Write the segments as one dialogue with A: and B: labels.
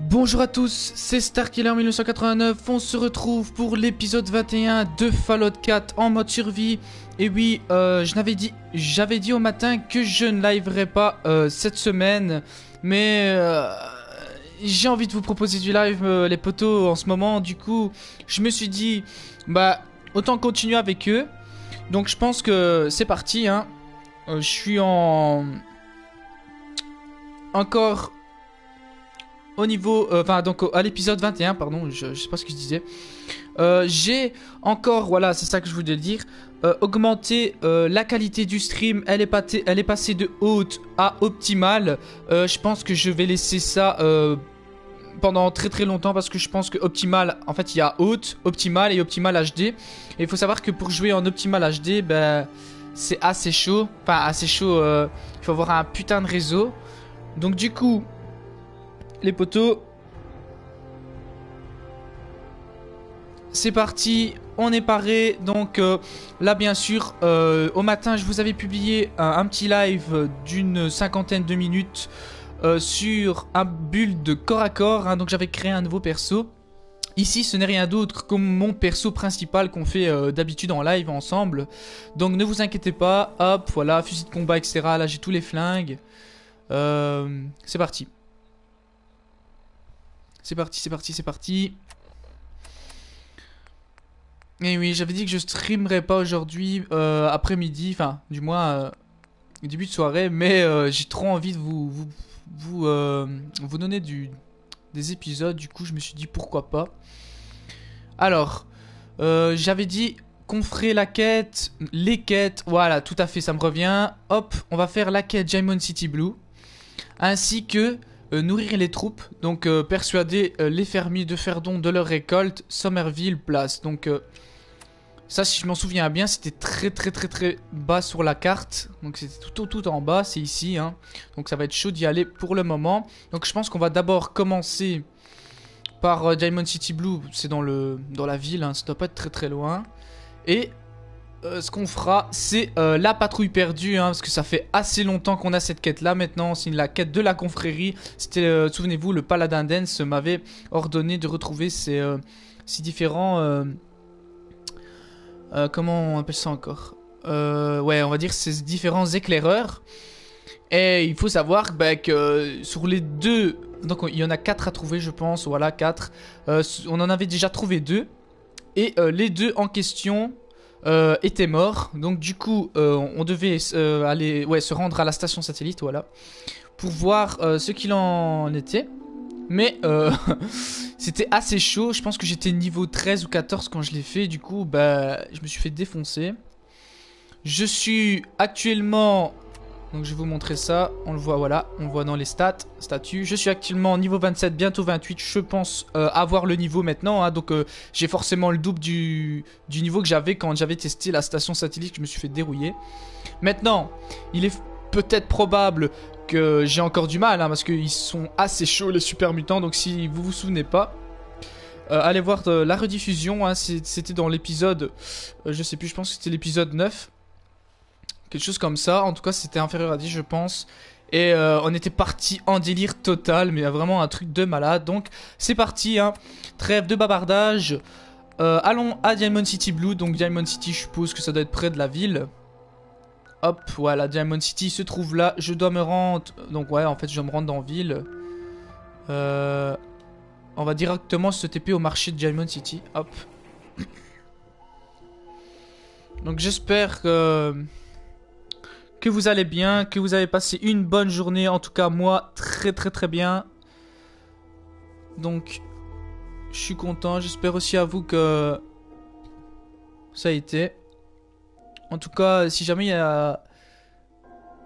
A: Bonjour à tous, c'est StarKiller1989, on se retrouve pour l'épisode 21 de Fallout 4 en mode survie. Et oui, j'avais dit au matin que je ne liverais pas cette semaine, mais j'ai envie de vous proposer du live les potos en ce moment. Du coup, je me suis dit, bah autant continuer avec eux. Donc je pense que c'est parti, hein. Je suis encore au niveau, donc à l'épisode 21, pardon, je sais pas ce que je disais. J'ai encore, voilà, c'est ça que je voulais dire, augmenté la qualité du stream. Elle est passée de haute à optimale. Je pense que je vais laisser ça pendant très longtemps, parce que je pense que optimal, en fait, il y a haute, optimal et optimal HD. Et il faut savoir que pour jouer en optimal HD, ben, c'est assez chaud. Enfin, assez chaud, il faut avoir un putain de réseau. Donc du coup, les potos, c'est parti, on est paré. Donc là bien sûr, au matin je vous avais publié un petit live d'une cinquantaine de minutes sur un build de corps à corps, hein. Donc j'avais créé un nouveau perso. Ici ce n'est rien d'autre que mon perso principal qu'on fait d'habitude en live ensemble. Donc ne vous inquiétez pas, hop, voilà, fusil de combat, etc. Là j'ai tous les flingues. C'est parti. C'est parti. Et oui, j'avais dit que je streamerais pas aujourd'hui après-midi, enfin, du moins début de soirée, mais j'ai trop envie de vous donner des épisodes. Du coup, je me suis dit pourquoi pas. Alors, j'avais dit qu'on ferait la quête, les quêtes, voilà, tout à fait, ça me revient. Hop, on va faire la quête Diamond City Blue, ainsi que nourrir les troupes, donc persuader les fermiers de faire don de leur récolte, Somerville Place. Donc ça, si je m'en souviens bien, c'était très bas sur la carte. Donc c'était tout en bas, c'est ici, hein. Donc ça va être chaud d'y aller pour le moment. Donc je pense qu'on va d'abord commencer par Diamond City Blue, c'est dans la ville, hein. Ça doit pas être très loin. Et ce qu'on fera, c'est la patrouille perdue, hein, parce que ça fait assez longtemps qu'on a cette quête là. Maintenant c'est la quête de la confrérie. C'était, souvenez-vous, le paladin Dance m'avait ordonné de retrouver ces différents comment on appelle ça encore, ouais, on va dire ces différents éclaireurs. Et il faut savoir que sur les deux, donc il y en a 4 à trouver, je pense. Voilà, 4. On en avait déjà trouvé 2. Et les deux en question était mort. Donc du coup on devait aller, ouais, se rendre à la station satellite, voilà, pour voir ce qu'il en était. Mais c'était assez chaud. Je pense que j'étais niveau 13 ou 14 quand je l'ai fait. Du coup bah je me suis fait défoncer. Je suis actuellement, donc je vais vous montrer ça. On le voit, voilà, on le voit dans les statuts. Je suis actuellement niveau 27, bientôt 28. Je pense avoir le niveau maintenant, hein. Donc j'ai forcément le double du niveau que j'avais quand j'avais testé la station satellite, que je me suis fait dérouiller. Maintenant, il est peut-être probable que j'ai encore du mal, hein, parce qu'ils sont assez chauds les super mutants. Donc si vous vous souvenez pas, allez voir la rediffusion, hein. C'était dans l'épisode, je sais plus, je pense que c'était l'épisode 9. Quelque chose comme ça, en tout cas c'était inférieur à 10 je pense. Et on était parti en délire total, mais vraiment un truc de malade. Donc c'est parti, hein. Trêve de bavardage. Allons à Diamond City Blue. Donc Diamond City, je suppose que ça doit être près de la ville. Hop, voilà, Diamond City se trouve là. Je dois me rendre, donc ouais, en fait je dois me rendre dans ville. On va directement se TP au marché de Diamond City. Hop. Donc j'espère que vous allez bien, que vous avez passé une bonne journée. En tout cas moi très bien. Donc je suis content. J'espère aussi à vous que ça a été. En tout cas, si jamais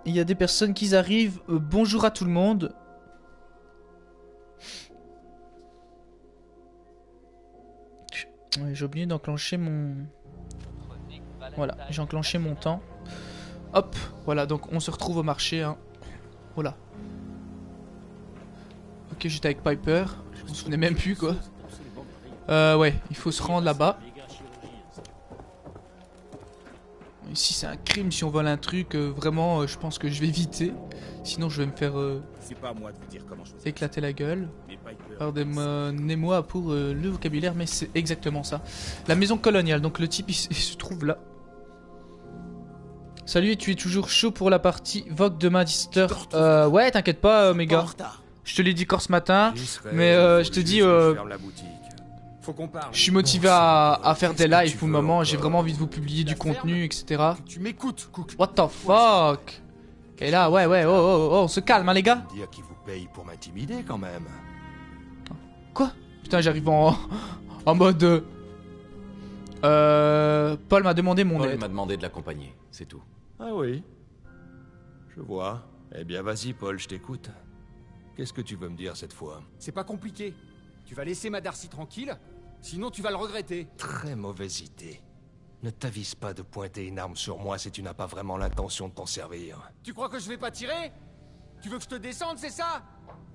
A: il y a des personnes qui arrivent, bonjour à tout le monde. Ouais, j'ai oublié d'enclencher mon... Voilà, j'ai enclenché mon temps. Hop, voilà, donc on se retrouve au marché, hein. Voilà. Ok, j'étais avec Piper. Je me souvenais même plus, quoi. Ouais, il faut se rendre là-bas. ici c'est un crime si on vole un truc. Vraiment, je pense que je vais éviter. Sinon, je vais me faire
B: C'est pas à moi de vous dire comment choisir.
A: éclater la gueule.
B: Mais Piper,
A: Pardonnez-moi pour le vocabulaire, mais c'est exactement ça. La maison coloniale. Donc le type, il se trouve là. Salut, tu es toujours chaud pour la partie Vogue de Magister? Ouais, t'inquiète pas, Omega. Je te l'ai dit encore ce matin, mais je te dis, je suis motivé à faire des lives pour le moment. J'ai vraiment envie de vous publier du contenu, etc.
C: Tu m'écoutes, Cook.
A: What the fuck? Et là, ouais, on se calme, hein, les gars.
C: Dire qui vous paye pour m'intimider quand même.
A: Quoi? Putain, j'arrive en mode. Paul m'a demandé mon
D: Paul
A: aide.
D: m'a demandé de l'accompagner, c'est tout.
C: Ah oui. Je vois. Eh bien, vas-y, Paul, je t'écoute. Qu'est-ce que tu veux me dire cette fois?
E: C'est pas compliqué. Tu vas laisser ma Darcy tranquille, sinon tu vas le regretter.
C: Très mauvaise idée. Ne t'avise pas de pointer une arme sur moi si tu n'as pas vraiment l'intention de t'en servir.
E: Tu crois que je vais pas tirer? Tu veux que je te descende, c'est ça?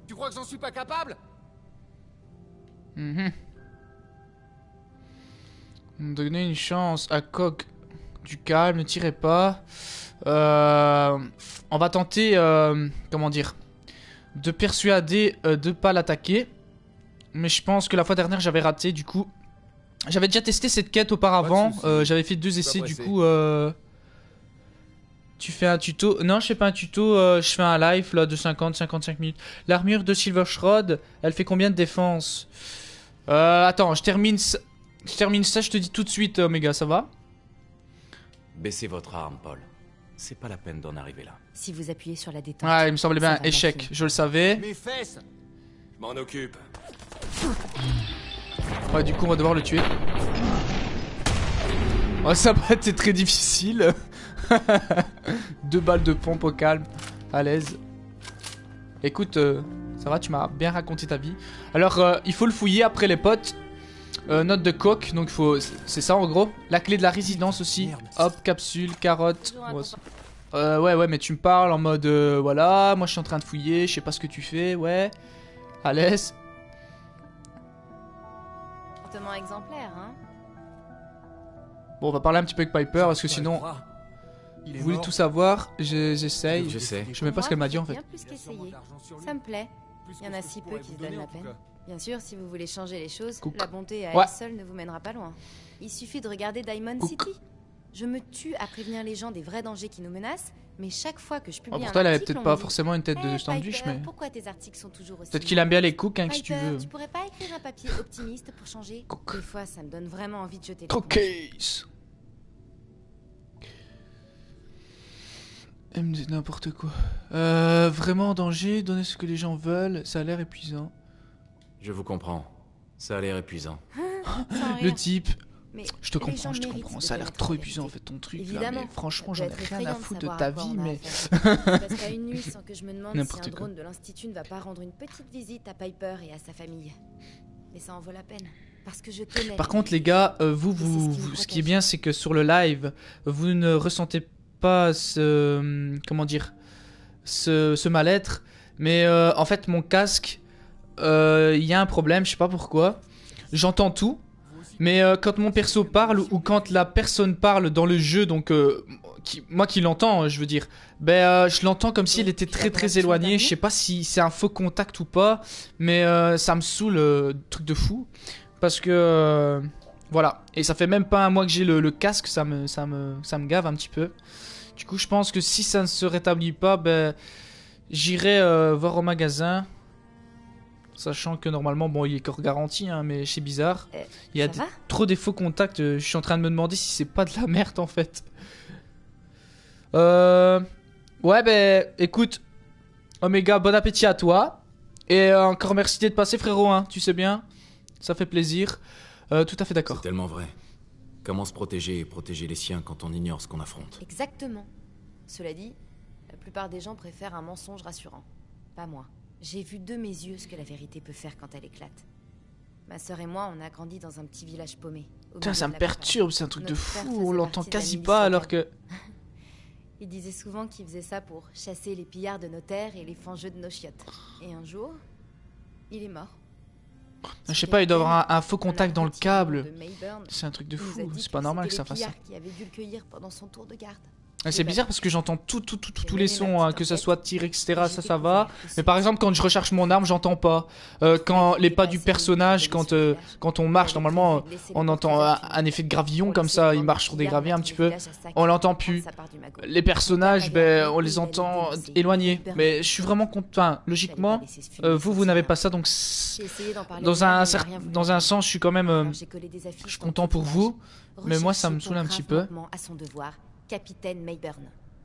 E: Tu crois que j'en suis pas capable?
A: Donnez une chance à Coq. Du calme, ne tirez pas. On va tenter, comment dire, de persuader de pas l'attaquer. Mais je pense que la fois dernière j'avais raté, du coup. J'avais déjà testé cette quête auparavant. J'avais fait 2 essais, du coup. Tu fais un tuto? Non, je fais pas un tuto. Je fais un live là de 50-55 minutes. L'armure de Silver Shroud, elle fait combien de défense? Attends, je termine ça, je te dis tout de suite, Omega, ça va?
D: Baissez votre arme, Paul. C'est pas la peine d'en arriver là.
F: Si vous appuyez sur la détente.
A: Ouais, il me semblait bien
F: ça va
A: échec,
F: marcher.
A: je le savais.
E: Mes fesses!
D: Je m'en occupe.
A: Ouais, du coup, on va devoir le tuer. Oh, ça va être très difficile. 2 balles de pompe au calme, à l'aise. Écoute, ça va, tu m'as bien raconté ta vie. Alors, il faut le fouiller après les potes. Note de coque, donc faut, c'est ça en gros. La clé de la résidence aussi. Hop, capsule, carotte. Ouais, mais tu me parles en mode voilà, moi je suis en train de fouiller, je sais pas ce que tu fais, ouais. À l'aise.
F: Comportement exemplaire, hein.
A: Bon, on va parler un petit peu avec Piper parce que sinon, vous voulez tout savoir, j'essaye.
D: Je sais.
A: Je sais même pas ce qu'elle m'a dit en fait.
F: Bien plus qu'essayer. Ça me plaît. Il y en a si peu qui se donnent la peine. Bien sûr, si vous voulez changer les choses,
A: Cook.
F: la bonté à
A: Ouais.
F: elle seule ne vous mènera pas loin. Il suffit de regarder Diamond
A: Cook.
F: City. Je me tue à prévenir les gens des vrais dangers qui nous menacent, mais chaque fois que je publie
A: Oh,
F: un
A: pourtant, elle avait
F: article,
A: peut-être
F: on
A: pas
F: me dit,
A: forcément une tête de
F: Hey,
A: sandwich,
F: Piper,
A: mais
F: pourquoi tes articles sont toujours aussi
A: peut-être qu'il aime bien les cooks, hein, si tu
F: Piper,
A: veux.
F: tu pourrais pas écrire un papier optimiste pour changer?
A: Cook.
F: Des fois, ça me donne vraiment envie de jeter les
A: Cookies. Elle me dit n'importe quoi. Vraiment en danger, donner ce que les gens veulent, ça a l'air épuisant.
D: Je vous comprends. Ça a l'air épuisant.
F: Sans
A: Le
F: rien.
A: type,
F: Mais
A: je te
F: les
A: comprends,
F: gens
A: je te
F: méritent
A: comprends.
F: de
A: Ça a l'air
F: connaître
A: trop
F: la
A: épuisant en
F: vérité.
A: fait ton truc là,
F: Évidemment,
A: mais franchement
F: ça
A: j'en
F: peut
A: ai
F: être
A: rien à
F: effrayant de
A: foutre de
F: savoir
A: ta
F: à quoi
A: vie,
F: on a
A: mais...
F: affaire. Je passe pas une nuit sans que je me demande si
A: N'importe
F: un
A: quoi.
F: drone de l'Institut ne va pas rendre une petite visite à Piper et à sa famille. Mais ça en vaut la peine, parce que je tenais.
A: Par contre les gars,
F: Et c'est ce qui me
A: ce qui est
F: protège.
A: bien c'est que sur le live, vous ne ressentez pas ce... comment dire, ce mal-être. Mais en fait mon casque, il y a un problème, je sais pas pourquoi. J'entends tout. Mais quand mon perso parle ou quand la personne parle dans le jeu, donc moi qui l'entends, je veux dire, je l'entends comme si elle était très très éloignée. Je sais pas si c'est un faux contact ou pas, mais ça me saoule, truc de fou, parce que voilà. Et ça fait même pas un mois que j'ai le casque, ça me gave un petit peu. Du coup, je pense que si ça ne se rétablit pas, j'irai voir au magasin. Sachant que normalement, bon, il est encore garanti, hein, mais c'est bizarre. Il y a
F: Ça va
A: trop des faux contacts. Je suis en train de me demander si c'est pas de la merde en fait. Ouais, écoute, Omega, bon appétit à toi. Et encore merci d'être passé, frérot. Hein, tu sais bien, ça fait plaisir. Tout à fait d'accord.
D: C'est tellement vrai. Comment se protéger et protéger les siens quand on ignore ce qu'on affronte?
F: Exactement. Cela dit, la plupart des gens préfèrent un mensonge rassurant. Pas moi. J'ai vu de mes yeux ce que la vérité peut faire quand elle éclate. Ma sœur et moi, on a grandi dans un petit village paumé. au
A: Putain,
F: milieu
A: ça
F: de
A: me
F: la
A: perturbe, c'est un truc
F: Notre
A: de
F: père
A: fou.
F: faisait
A: On l'entend
F: partie de la
A: quasi
F: milice
A: pas alors
F: locale.
A: que.
F: Il disait souvent qu'il faisait ça pour chasser les pillards de nos terres et les fangeux de nos chiottes. Et un jour, il est mort.
A: Je sais pas, il doit y avoir un faux contact dans le câble. C'est un truc de fou, c'est pas normal que ça fasse ça.
F: Qui avait dû le cueillir pendant son tour de garde.
A: C'est bizarre parce que j'entends tous les sons, hein, que ça soit tir, etc. Ça va. Mais par exemple, quand je recherche mon arme, j'entends pas. Quand les pas du personnage, quand on marche, normalement, on entend un effet de gravillon comme ça. Il marche sur des graviers un petit peu. On l'entend plus. Les personnages, ben, on les entend éloignés. Mais je suis vraiment content. Enfin, logiquement, vous n'avez pas ça, donc dans un sens, je suis quand même, je suis content pour vous. Mais moi, ça me saoule un petit peu.
F: Capitaine Mayburn.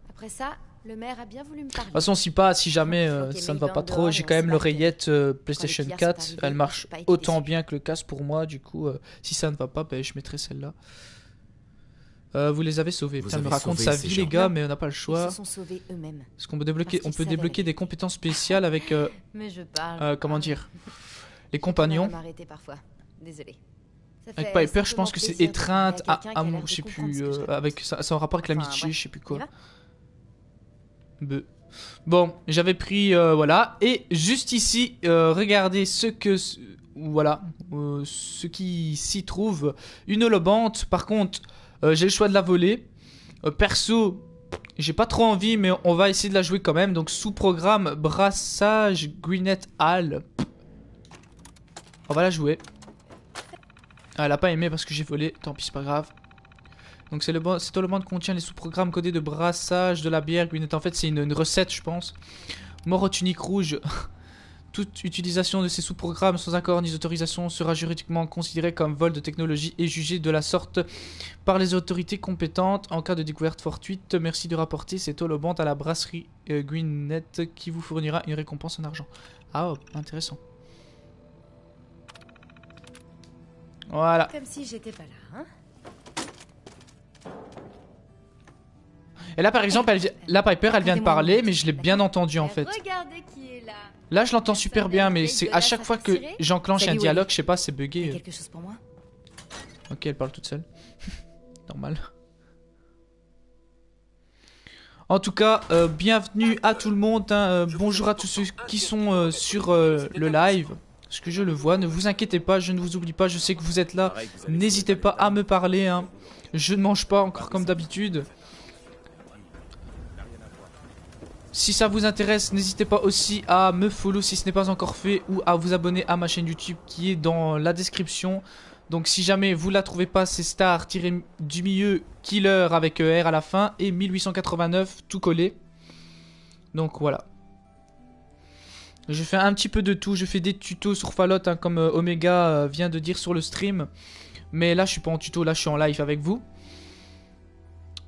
F: Après ça, le maire a bien voulu me parler.
A: De toute façon, si jamais ça ne va pas trop, j'ai quand même l'oreillette PlayStation 4. Elle marche autant bien que le casque pour moi. Du coup, si ça ne va pas, ben, je mettrai celle-là. Vous les avez sauvés. Putain, elle me raconte sa vie, les gars, mais on n'a pas le choix.
F: Ils se sont sauvés eux-mêmes.
A: Parce qu'on peut débloquer des compétences spéciales avec.
F: Mais je parle.
A: Comment dire, les compagnons.
F: Désolé.
A: Avec Piper, je pense que c'est étreinte, amour, je sais plus, avec ça en rapport avec l'amitié, je sais plus quoi. Bon, j'avais pris, voilà, et juste ici, regardez ce qui s'y trouve, une holobante. Par contre, j'ai le choix de la voler. Perso, j'ai pas trop envie, mais on va essayer de la jouer quand même. Donc sous programme brassage Gwyneth Hall, on va la jouer. Ah, elle a pas aimé parce que j'ai volé, tant pis, c'est pas grave. Donc cette holobande contient les sous-programmes codés de brassage de la bière Gwyneth. En fait, c'est une recette, je pense. Mort aux tuniques rouges. Toute utilisation de ces sous-programmes sans accord ni autorisation sera juridiquement considérée comme vol de technologie et jugée de la sorte par les autorités compétentes en cas de découverte fortuite. Merci de rapporter cette holobande à la brasserie Gwyneth qui vous fournira une récompense en argent. Ah, oh, intéressant. Voilà.
F: Comme si j'étais pas là, hein.
A: Et là, par exemple, la Piper, elle vient de parler, mais je l'ai bien entendu en fait.
F: Regardez qui est là.
A: Là, je l'entends super bien, mais c'est à chaque fois que j'enclenche un dialogue, je sais pas, c'est bugué.
F: Quelque chose pour moi?
A: Ok, elle parle toute seule. Normal. En tout cas, bienvenue à tout le monde. Hein, bonjour à tous ceux qui sont sur le live. Parce que je le vois, ne vous inquiétez pas, je ne vous oublie pas, je sais que vous êtes là. N'hésitez pas à me parler, hein. Je ne mange pas encore comme d'habitude. Si ça vous intéresse, n'hésitez pas aussi à me follow si ce n'est pas encore fait, ou à vous abonner à ma chaîne YouTube qui est dans la description. Donc si jamais vous la trouvez pas, c'est star-du-milieu killer avec R à la fin et 1889 tout collé. Donc voilà. Je fais un petit peu de tout, je fais des tutos sur Fallout, hein, comme Omega vient de dire sur le stream. Mais là je suis pas en tuto, là je suis en live avec vous.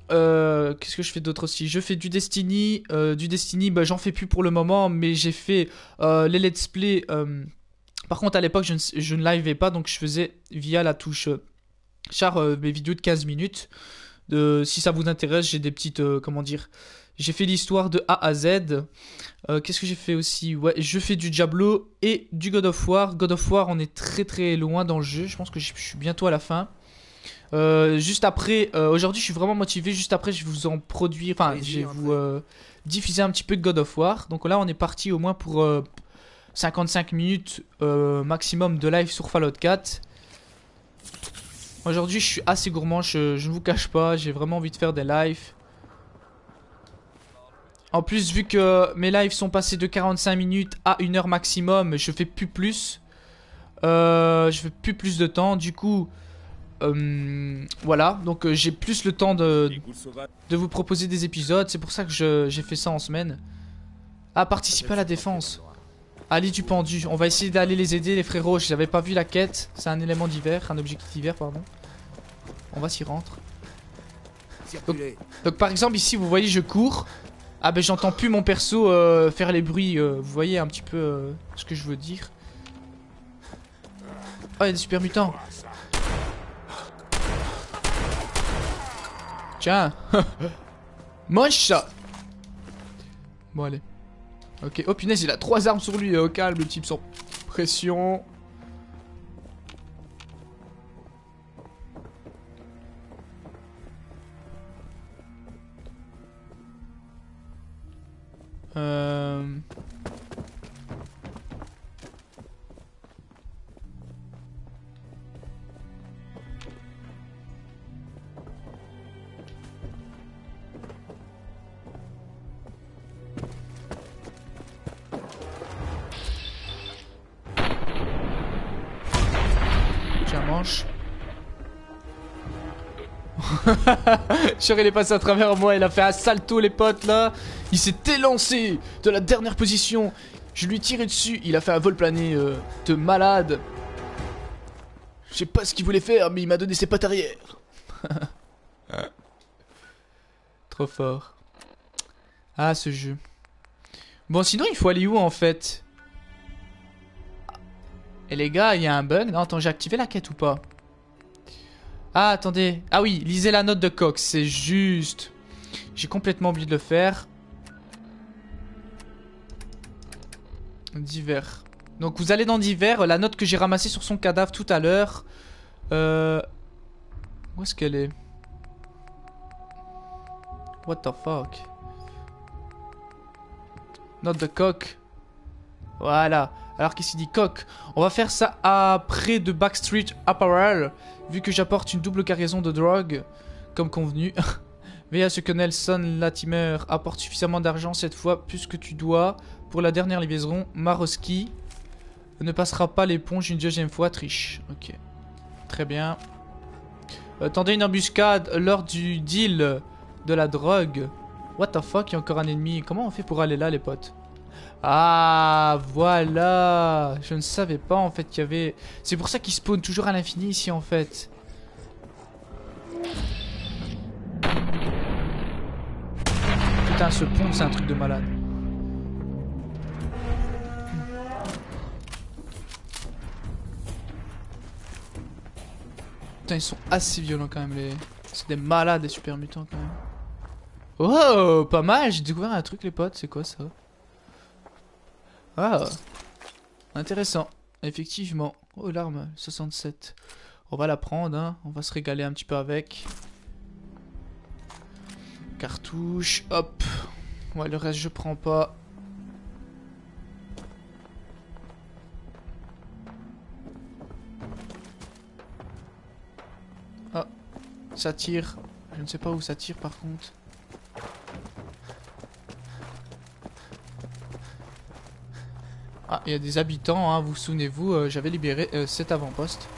A: Qu'est-ce que je fais d'autre aussi? Je fais du Destiny. Bah, j'en fais plus pour le moment, mais j'ai fait les let's play. Par contre à l'époque je ne liveais pas, donc je faisais via la touche char mes vidéos de 15 minutes. Si ça vous intéresse, j'ai des petites... comment dire, j'ai fait l'histoire de A à Z. Qu'est-ce que j'ai fait aussi? Ouais, je fais du Diablo et du God of War. God of War, on est très très loin dans le jeu. Je pense que je suis bientôt à la fin. Juste après, aujourd'hui je suis vraiment motivé. Juste après, je vais vous en produire... Enfin, je vais vous diffuser un petit peu de God of War. Donc là, on est parti au moins pour 55 minutes maximum de live sur Fallout 4. Aujourd'hui, je suis assez gourmand, je ne vous cache pas. J'ai vraiment envie de faire des lives. En plus, vu que mes lives sont passés de 45 minutes à 1 heure maximum, je fais plus plus. Je fais plus de temps. Du coup, voilà. Donc, j'ai plus le temps de vous proposer des épisodes. C'est pour ça que j'ai fait ça en semaine. Ah, participer à la défense. Ali du pendu. On va essayer d'aller les aider, les frérots. Je n'avais pas vu la quête. C'est un élément d'hiver. Un objectif d'hiver, pardon. On va s'y rendre. Donc, par exemple, ici, vous voyez, je cours. Ah ben j'entends plus mon perso faire les bruits, vous voyez un petit peu ce que je veux dire. Oh, il y a des super mutants. Tiens. Moche ça. Bon allez. Ok, oh punaise, il a 3 armes sur lui, au calme le type sans pression. manche. Cher, il est passé à travers moi, il a fait un salto les potes là. Il s'est élancé de la dernière position. Je lui ai tiré dessus, il a fait un vol plané de malade. Je sais pas ce qu'il voulait faire, mais il m'a donné ses pattes arrière. Trop fort. Ah, ce jeu. Bon, sinon, il faut aller où, en fait? Et les gars, il y a un bug. Non, attends, j'ai activé la quête ou pas? Ah, attendez. Ah oui, lisez la note de Cox. C'est juste. J'ai complètement oublié de le faire. Divers. Donc, vous allez dans divers. La note que j'ai ramassée sur son cadavre tout à l'heure. Où est-ce qu'elle est? What the fuck? Note de Coq. Voilà. Alors qu'est-ce qu'il dit Coq? On va faire ça après de Backstreet Apparel. Vu que j'apporte une double cargaison de drogue. Comme convenu. Veille à ce que Nelson Latimer apporte suffisamment d'argent cette fois. Plus que tu dois. Pour la dernière livraison, Maroski ne passera pas l'éponge une deuxième fois. Triche. Ok. Très bien. Tendez une embuscade lors du deal de la drogue. What the fuck, il y a encore un ennemi. Comment on fait pour aller là, les potes? Ah, voilà. Je ne savais pas, en fait, qu'il y avait... C'est pour ça qu'il spawn toujours à l'infini, ici, en fait. Putain, ce pont, c'est un truc de malade. Putain, ils sont assez violents, quand même, les... C'est des malades, les super mutants, quand même. Oh, pas mal, j'ai découvert un truc les potes, c'est quoi ça? Ah, intéressant, effectivement. Oh, l'arme, 67. On va la prendre, hein. On va se régaler un petit peu avec. Cartouche, hop. Ouais, le reste je prends pas. Ah, ça tire. Je ne sais pas où ça tire par contre. Ah, il y a des habitants, hein, vous souvenez-vous, j'avais libéré cet avant-poste.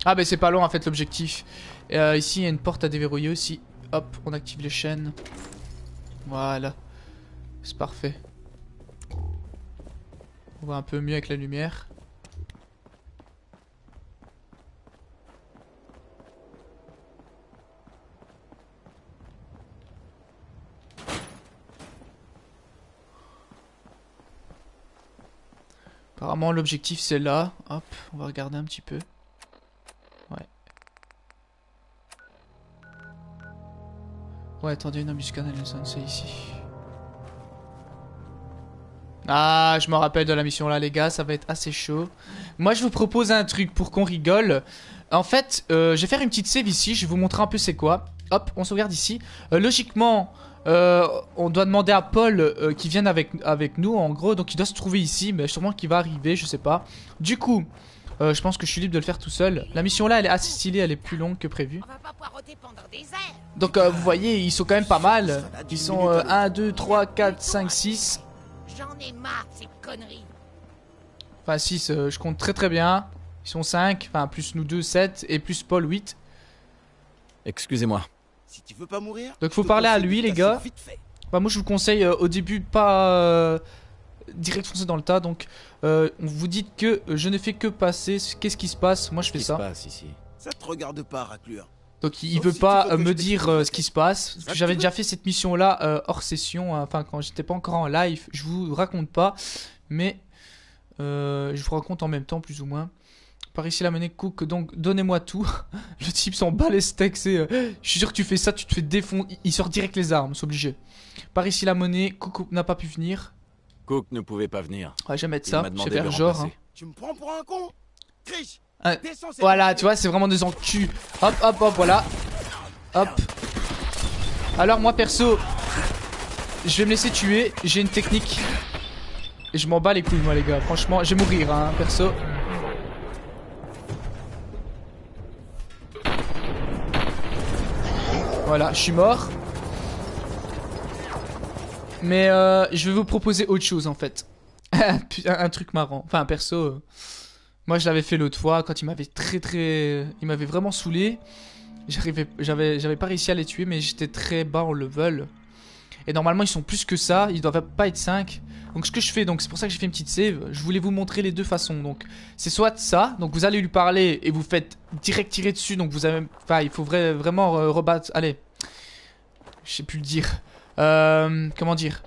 A: Ah, ben c'est pas long en fait l'objectif. Ici, il y a une porte à déverrouiller aussi. Hop, on active les chaînes. Voilà. C'est parfait. On voit un peu mieux avec la lumière. Apparemment l'objectif c'est là. Hop, on va regarder un petit peu. Ouais. Ouais, attendez, une embuscade Nelson, c'est ici. Ah, je me rappelle de la mission là les gars, ça va être assez chaud. Moi je vous propose un truc pour qu'on rigole. En fait, je vais faire une petite save ici, je vais vous montrer un peu c'est quoi. Hop, on sauvegarde ici. Logiquement... on doit demander à Paul qui vienne avec nous en gros, donc il doit se trouver ici, mais sûrement qu'il va arriver, je sais pas. Du coup, je pense que je suis libre de le faire tout seul. La mission là elle est assez stylée, elle est plus longue que prévu. Donc vous voyez, ils sont quand même pas mal. Ils sont 1, 2, 3, 4, 5, 6.
G: J'en ai marre de ces conneries.
A: Enfin 6, je compte très bien. Ils sont 5, enfin plus nous 2, 7, et plus Paul 8.
D: Excusez-moi.
E: Si tu veux pas mourir,
A: donc faut parler à lui les gars. Bah moi je vous conseille au début pas direct foncer dans le tas. Donc vous dites que je ne fais que passer. Qu'est-ce qui se passe? Moi je fais ça.
D: Qu'est-ce qui se passe ici?
E: Ça te regarde pas, raclure.
A: Donc il veut pas me dire ce qui se passe. J'avais déjà fait cette mission là hors session. Enfin quand j'étais pas encore en live. Je vous raconte pas. Mais je vous raconte en même temps plus ou moins. Par ici la monnaie Cook, donc donnez-moi tout. Le type s'en bat les steaks, je suis sûr que tu fais ça, tu te fais défendre. Il sort direct les armes, c'est obligé. Par ici la monnaie, Cook n'a pas pu venir.
D: Cook ne pouvait pas venir.
A: Ouais, je vais mettre ça, je vais faire
D: de
A: genre.
D: remplacer.
E: Tu me prends pour un con? Triche. Descends, c'est
A: Voilà, tu vois, c'est vraiment des encul. Hop, hop, hop, voilà. Hop. Alors moi perso, je vais me laisser tuer, j'ai une technique. Et je m'en bats les couilles moi les gars, franchement, je vais mourir hein, perso. Voilà, je suis mort. Mais je vais vous proposer autre chose en fait. un truc marrant. Enfin, perso, moi je l'avais fait l'autre fois quand il m'avait il m'avait vraiment saoulé. J'avais pas réussi à les tuer, mais j'étais très bas en level. Et normalement, ils sont plus que ça. Ils doivent pas être 5. Donc, ce que je fais, donc c'est pour ça que j'ai fait une petite save. Je voulais vous montrer les deux façons. Donc, c'est soit ça. Donc, vous allez lui parler et vous faites direct tirer dessus. Donc, vous avez. Enfin, il faut vraiment rebattre. Allez. Je sais plus le dire. Comment dire?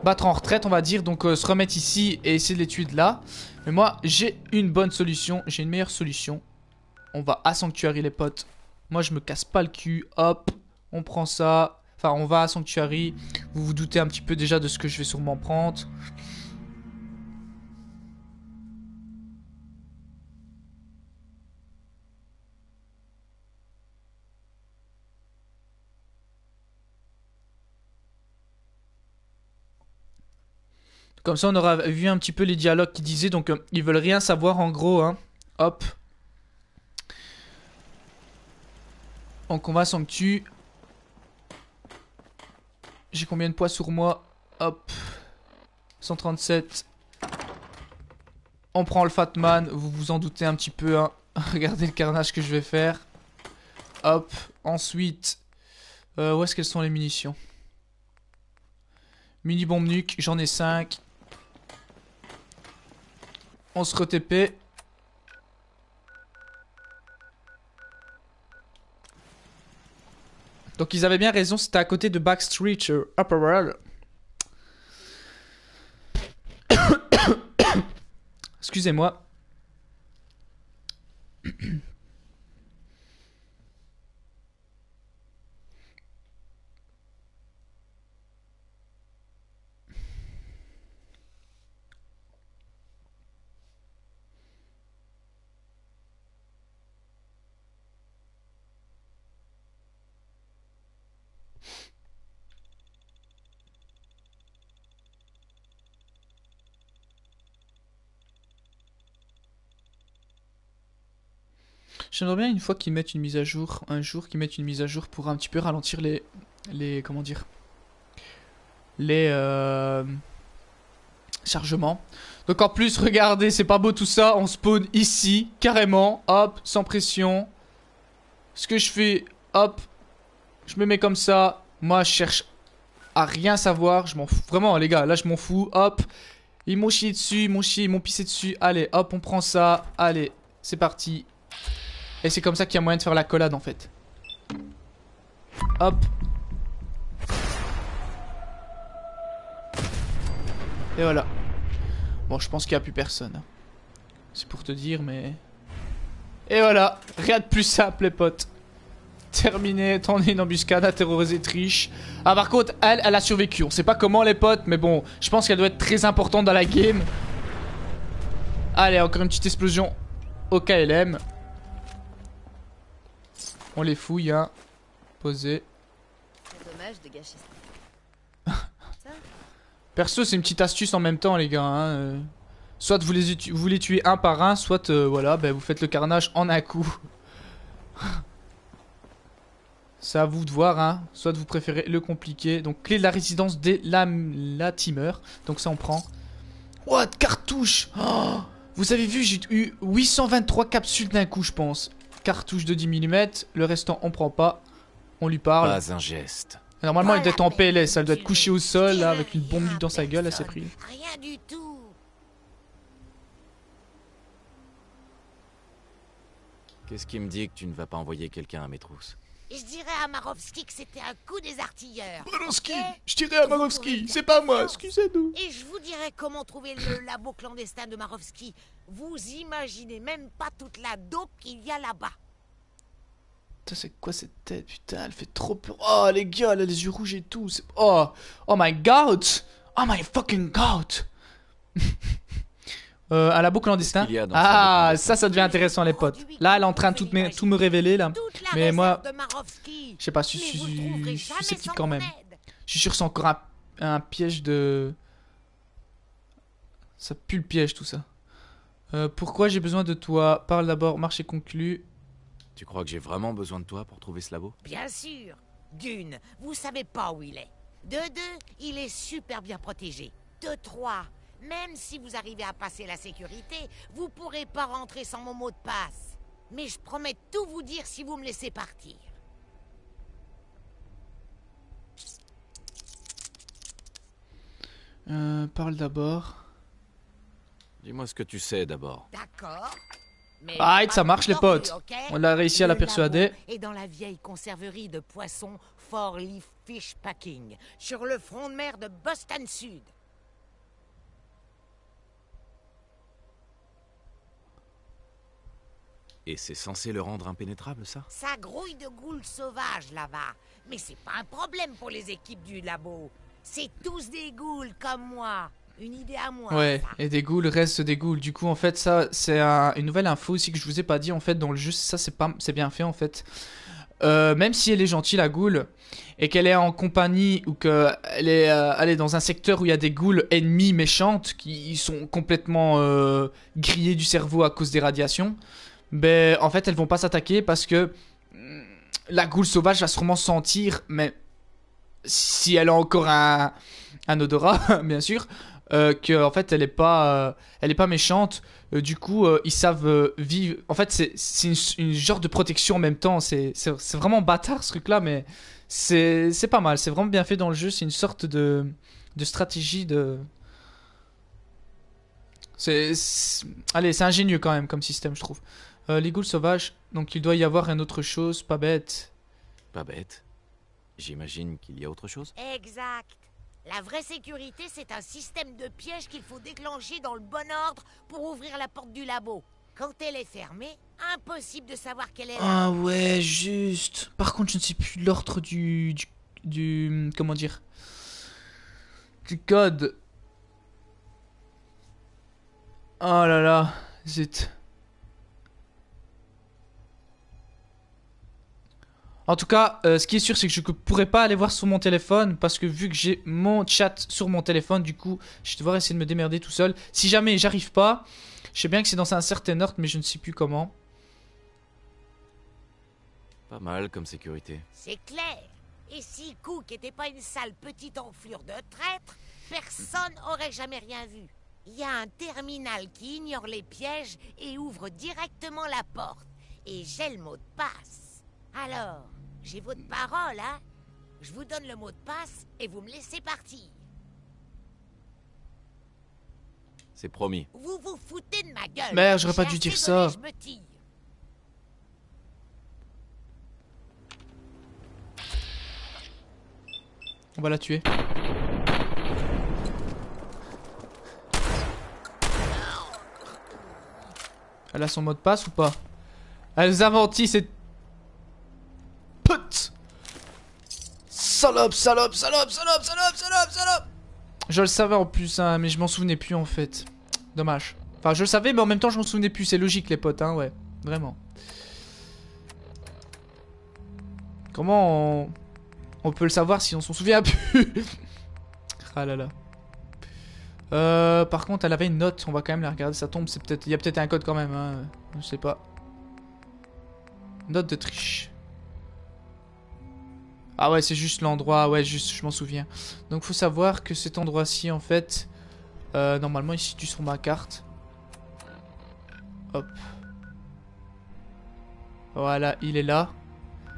A: Battre en retraite, on va dire. Donc, se remettre ici et essayer de les tuer de là. Mais moi, j'ai une bonne solution. J'ai une meilleure solution. On va à Sanctuary, les potes. Moi, je me casse pas le cul. Hop. On prend ça. Enfin, on va à Sanctuary. Vous vous doutez un petit peu déjà de ce que je vais sûrement prendre. Comme ça, on aura vu un petit peu les dialogues qu'ils disaient. Donc, ils veulent rien savoir en gros. Hein. Hop. Donc, on va à Sanctu. J'ai combien de poids sur moi? Hop. 137. On prend le Fatman. Vous vous en doutez un petit peu. Hein. Regardez le carnage que je vais faire. Hop. Ensuite. Où est-ce qu'elles sont les munitions? Mini bombe nuque. J'en ai 5. On se re-TP. Donc ils avaient bien raison, c'était à côté de Backstreet Apparel. Excusez-moi. J'aimerais bien une fois qu'ils mettent une mise à jour, un jour qu'ils mettent une mise à jour pour un petit peu ralentir les comment dire, les chargements. Donc en plus, regardez, c'est pas beau tout ça, on spawn ici, carrément, hop, sans pression. Ce que je fais, hop, je me mets comme ça, moi je cherche à rien savoir, je m'en fous, vraiment les gars, là je m'en fous, hop. Ils m'ont chié dessus, ils m'ont pissé dessus, allez, hop, on prend ça, allez, c'est parti. Et c'est comme ça qu'il y a moyen de faire la collade en fait. Hop. Et voilà. Bon, je pense qu'il n'y a plus personne. C'est pour te dire, mais... Et voilà. Rien de plus simple, les potes. Terminé. Tenter une embuscade à terroriser Trish. Ah, par contre, elle a survécu. On sait pas comment, les potes, mais bon, je pense qu'elle doit être très importante dans la game. Allez, encore une petite explosion au KLM. On les fouille, hein. Posé.
F: C'est dommage de gâcher ça.
A: Perso, c'est une petite astuce en même temps, les gars. Hein. Soit vous les tuez un par un, soit voilà, ben, vous faites le carnage en un coup. C'est à vous de voir, hein. Soit vous préférez le compliqué. Donc, clé de la résidence des Latimer. Donc, ça, on prend. What? Cartouche! Oh, vous avez vu, j'ai eu 823 capsules d'un coup, je pense. Cartouche de 10 mm, le restant on prend pas, on lui parle.
D: Pas un geste.
A: Normalement elle doit être en PLS, elle doit être couchée au sol là, avec une bombe nuque dans sa gueule, elle s'est pris.
G: Rien du tout.
D: Qu'est-ce qui me dit que tu ne vas pas envoyer quelqu'un à mes trousses?
G: Je dirais à Marovski que c'était un coup des artilleurs.
A: Marovski,
G: ok?
A: je dirais à Marovski, c'est pas moi, excusez-nous.
G: Et je vous dirai comment trouver le labo clandestin de Marovski. Vous imaginez même pas toute la dope qu'il y a là-bas.
A: Putain, c'est quoi cette tête, putain, elle fait trop peur. Oh les gars, elle a les yeux rouges et tout. Oh, oh my god. Oh my fucking god. Un labo clandestin. Ah, ça devient intéressant les potes. Là, elle est en train de tout me révéler là. Mais moi, je sais pas, je suis sceptique quand même. Je suis sûr que c'est encore un piège de... Ça pue le piège tout ça. Pourquoi j'ai besoin de toi? Parle d'abord, marché conclu.
D: Tu crois que j'ai vraiment besoin de toi pour trouver ce labo?
G: Bien sûr. D'une, vous savez pas où il est. De deux, il est super bien protégé. De trois, Même si vous arrivez à passer la sécurité, vous pourrez pas rentrer sans mon mot de passe. Mais je promets de tout vous dire si vous me laissez partir.
A: Parle d'abord.
D: Dis-moi ce que tu sais d'abord.
G: D'accord. Mais
A: Arrête,
G: pas
A: ça marche les
G: d'orgueil,
A: potes.
G: ok?
A: On a réussi à la
G: Le
A: persuader.
G: labo est dans la vieille conserverie de poissons Four Leaf Fish Packing, sur le front de mer de Boston Sud.
D: Et c'est censé le rendre impénétrable, ça?
G: Ça grouille de goules sauvages là-bas. Mais c'est pas un problème pour les équipes du labo. C'est tous des ghouls comme moi. Une idée à moi.
A: Ouais,
G: ça.
A: et des ghouls restent des ghouls. Du coup, en fait, ça, c'est une nouvelle info aussi que je vous ai pas dit en fait dans le jeu. Ça, c'est bien fait en fait. Même si elle est gentille, la ghoul, et qu'elle est en compagnie ou qu'elle est, elle est dans un secteur où il y a des ghouls ennemies méchantes qui sont complètement grillées du cerveau à cause des radiations, ben en fait, elles vont pas s'attaquer parce que la ghoul sauvage va sûrement sentir, mais si elle a encore un odorat, bien sûr. Que en fait elle est pas méchante, du coup ils savent vivre, en fait c'est une genre de protection en même temps, c'est vraiment bâtard ce truc là, mais c'est pas mal, c'est vraiment bien fait dans le jeu, c'est une sorte de stratégie de allez, c'est ingénieux quand même comme système je trouve. Les ghouls sauvages, donc il doit y avoir une autre chose, pas bête.
D: Pas bête. J'imagine qu'il y a autre chose?
G: Exact. La vraie sécurité, c'est un système de piège qu'il faut déclencher dans le bon ordre pour ouvrir la porte du labo. Quand elle est fermée, impossible de savoir qu'elle est là.
A: Ah ouais, juste. Par contre, je ne sais plus l'ordre du comment dire, du code. Oh là là, zut. En tout cas, ce qui est sûr, c'est que je ne pourrais pas aller voir sur mon téléphone parce que vu que j'ai mon chat sur mon téléphone, du coup, je vais devoir essayer de me démerder tout seul. Si jamais j'arrive pas, je sais bien que c'est dans un certain ordre, mais je ne sais plus comment.
D: Pas mal comme sécurité.
G: C'est clair. Et si Cook n'était pas une sale petite enflure de traître, personne aurait jamais rien vu. Il y a un terminal qui ignore les pièges et ouvre directement la porte. Et j'ai le mot de passe. Alors, j'ai votre parole, hein? Je vous donne le mot de passe et vous me laissez partir.
D: C'est promis.
G: Vous vous foutez de ma gueule.
A: Merde, j'aurais pas
G: J'ai
A: dû
G: assez
A: dire ça.
G: donné, je me tire.
A: On va la tuer. Elle a son mot de passe ou pas? Elle a menti, c'est... Pute! Salope, salope, salope, salope, salope, salope, salope! Je le savais en plus, hein, mais je m'en souvenais plus en fait. Dommage. Enfin, je le savais, mais en même temps, je m'en souvenais plus. C'est logique, les potes, hein, ouais. Vraiment. Comment on peut le savoir si on s'en souvient plus? Ah là là. Par contre, elle avait une note. On va quand même la regarder. Ça tombe. Il y a peut-être un code quand même. Hein. Je sais pas. Note de triche. Ah ouais, c'est juste l'endroit. Ouais, juste, je m'en souviens. Donc, faut savoir que cet endroit-ci, en fait, normalement, il se situe sur ma carte. Hop. Voilà, il est là.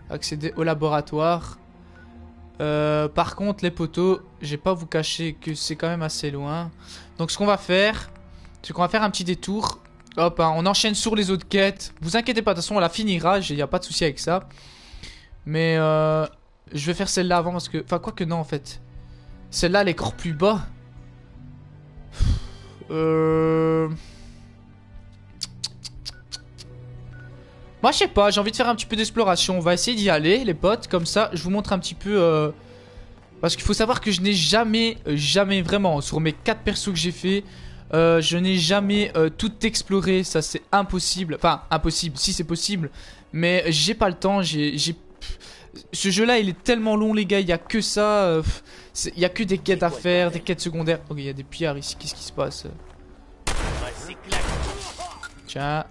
A: Accéder au laboratoire. Par contre, les poteaux, je vais pas vous cacher que c'est quand même assez loin. Donc, ce qu'on va faire, c'est qu'on va faire un petit détour. Hop, hein, on enchaîne sur les autres quêtes. Vous inquiétez pas, de toute façon, on la finira. Il n'y a pas de souci avec ça. Mais je vais faire celle-là avant parce que... Enfin, quoi que non, en fait. Celle-là, elle est encore plus bas. Moi, je sais pas, j'ai envie de faire un petit peu d'exploration. On va essayer d'y aller, les potes. Comme ça, je vous montre un petit peu... Parce qu'il faut savoir que je n'ai jamais vraiment, sur mes 4 persos que j'ai fait, je n'ai jamais tout exploré. Ça, c'est impossible. Enfin, impossible, si c'est possible. Mais j'ai pas le temps, ce jeu-là, il est tellement long, les gars. Il y a que ça. Il y a que des quêtes à faire, des quêtes secondaires. Ok, il y a des pillards ici. Qu'est-ce qui se passe? Tiens.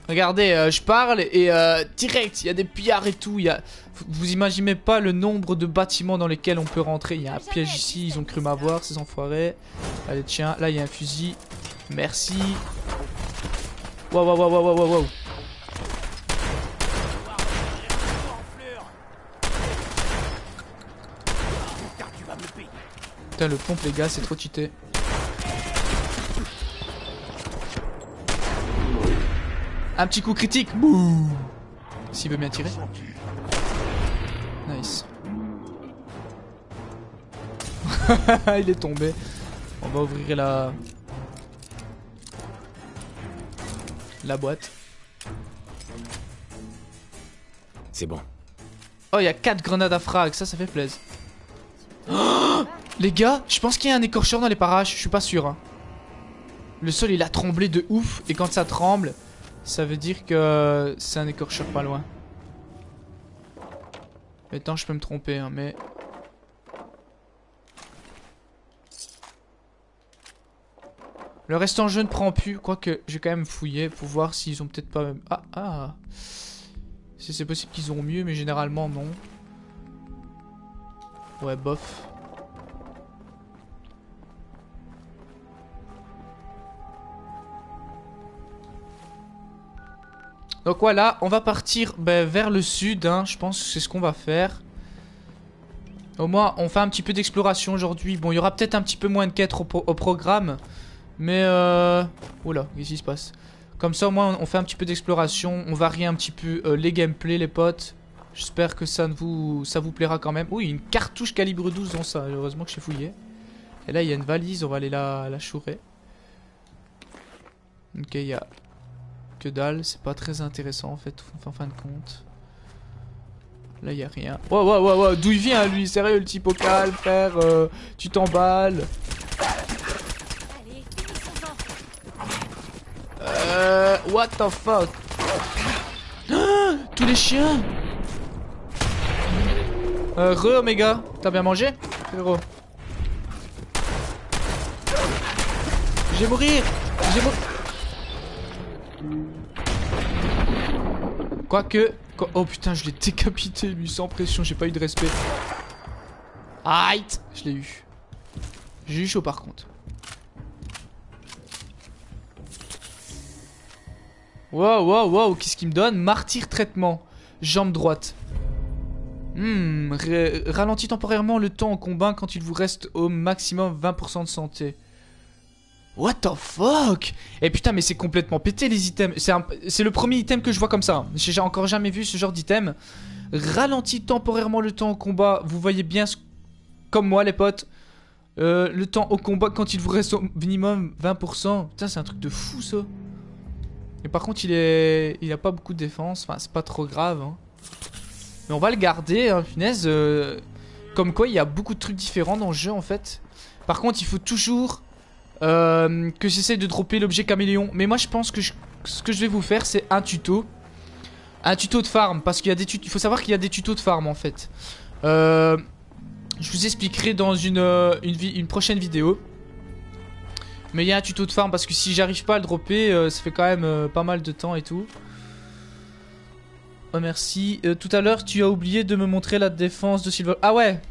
A: Regardez, je parle et direct, il y a des pillards et tout. Vous imaginez pas le nombre de bâtiments dans lesquels on peut rentrer. Il y a un piège ici, ils ont cru m'avoir, ces enfoirés. Allez, tiens, là il y a un fusil. Merci. Waouh, waouh, waouh, waouh, waouh, waouh. Putain, le pompe, les gars, c'est trop cheaté. Un petit coup critique. Boum. S'il veut bien tirer. Nice. Il est tombé. On va ouvrir la boîte.
D: C'est bon.
A: Oh, il y a 4 grenades à frag. Ça fait plaisir. Oh, les gars, je pense qu'il y a un écorcheur dans les parages. Je suis pas sûr. Hein. Le sol, il a tremblé de ouf. Et quand ça tremble, ça veut dire que c'est un écorcheur pas loin. Maintenant, je peux me tromper, hein, mais... Le restant je ne prends plus, quoique je vais quand même fouiller pour voir s'ils ont peut-être pas... Ah. C'est possible qu'ils ont mieux, mais généralement non. Ouais, bof. Donc voilà, on va partir vers le sud, hein. Je pense que c'est ce qu'on va faire. Au moins, on fait un petit peu d'exploration aujourd'hui. Bon, il y aura peut-être un petit peu moins de quêtes au programme. Mais oula, qu'est-ce qui se passe? Comme ça, au moins, on fait un petit peu d'exploration. On varie un petit peu les gameplays, les potes. J'espère que ça vous plaira quand même. Oui, une cartouche calibre 12 dans ça. Heureusement que j'ai fouillé. Et là, il y a une valise. On va aller la chourer. Ok, il y a que dalle. C'est pas très intéressant, en fait, en fin de compte. Là, il y a rien. Wow, d'où il vient, lui? Sérieux, le type au calme, frère. Tu t'emballes. What the fuck? Ah, tous les chiens. Oméga, t'as bien mangé, frérot? Je vais mourir. Quoique... Oh putain, je l'ai décapité, lui, sans pression. J'ai pas eu de respect. Aïe, je l'ai eu. J'ai eu chaud, par contre. Wow, qu'est-ce qu'il me donne? Martyr traitement. Jambe droite. Ralentit temporairement le temps en combat quand il vous reste au maximum 20% de santé. What the fuck? Eh putain, mais c'est complètement pété les items. C'est le premier item que je vois comme ça. J'ai encore jamais vu ce genre d'item. Ralentit temporairement le temps au combat. Vous voyez bien, comme moi les potes. Le temps au combat quand il vous reste au minimum 20%. Putain, c'est un truc de fou ça. Et par contre, il a pas beaucoup de défense. Enfin, c'est pas trop grave. Hein. Mais on va le garder, hein, punaise. Comme quoi, il y a beaucoup de trucs différents dans le jeu, en fait. Par contre, il faut toujours que j'essaie de dropper l'objet caméléon. Mais moi, je pense que ce que je vais vous faire, c'est un tuto. Un tuto de farm. Parce qu'il y a des tutos. Il faut savoir qu'il y a des tutos de farm, en fait. Je vous expliquerai dans une prochaine vidéo. Mais il y a un tuto de farm parce que si j'arrive pas à le dropper, ça fait quand même pas mal de temps et tout. Oh merci. Tout à l'heure, tu as oublié de me montrer la défense de Silver. Ah ouais.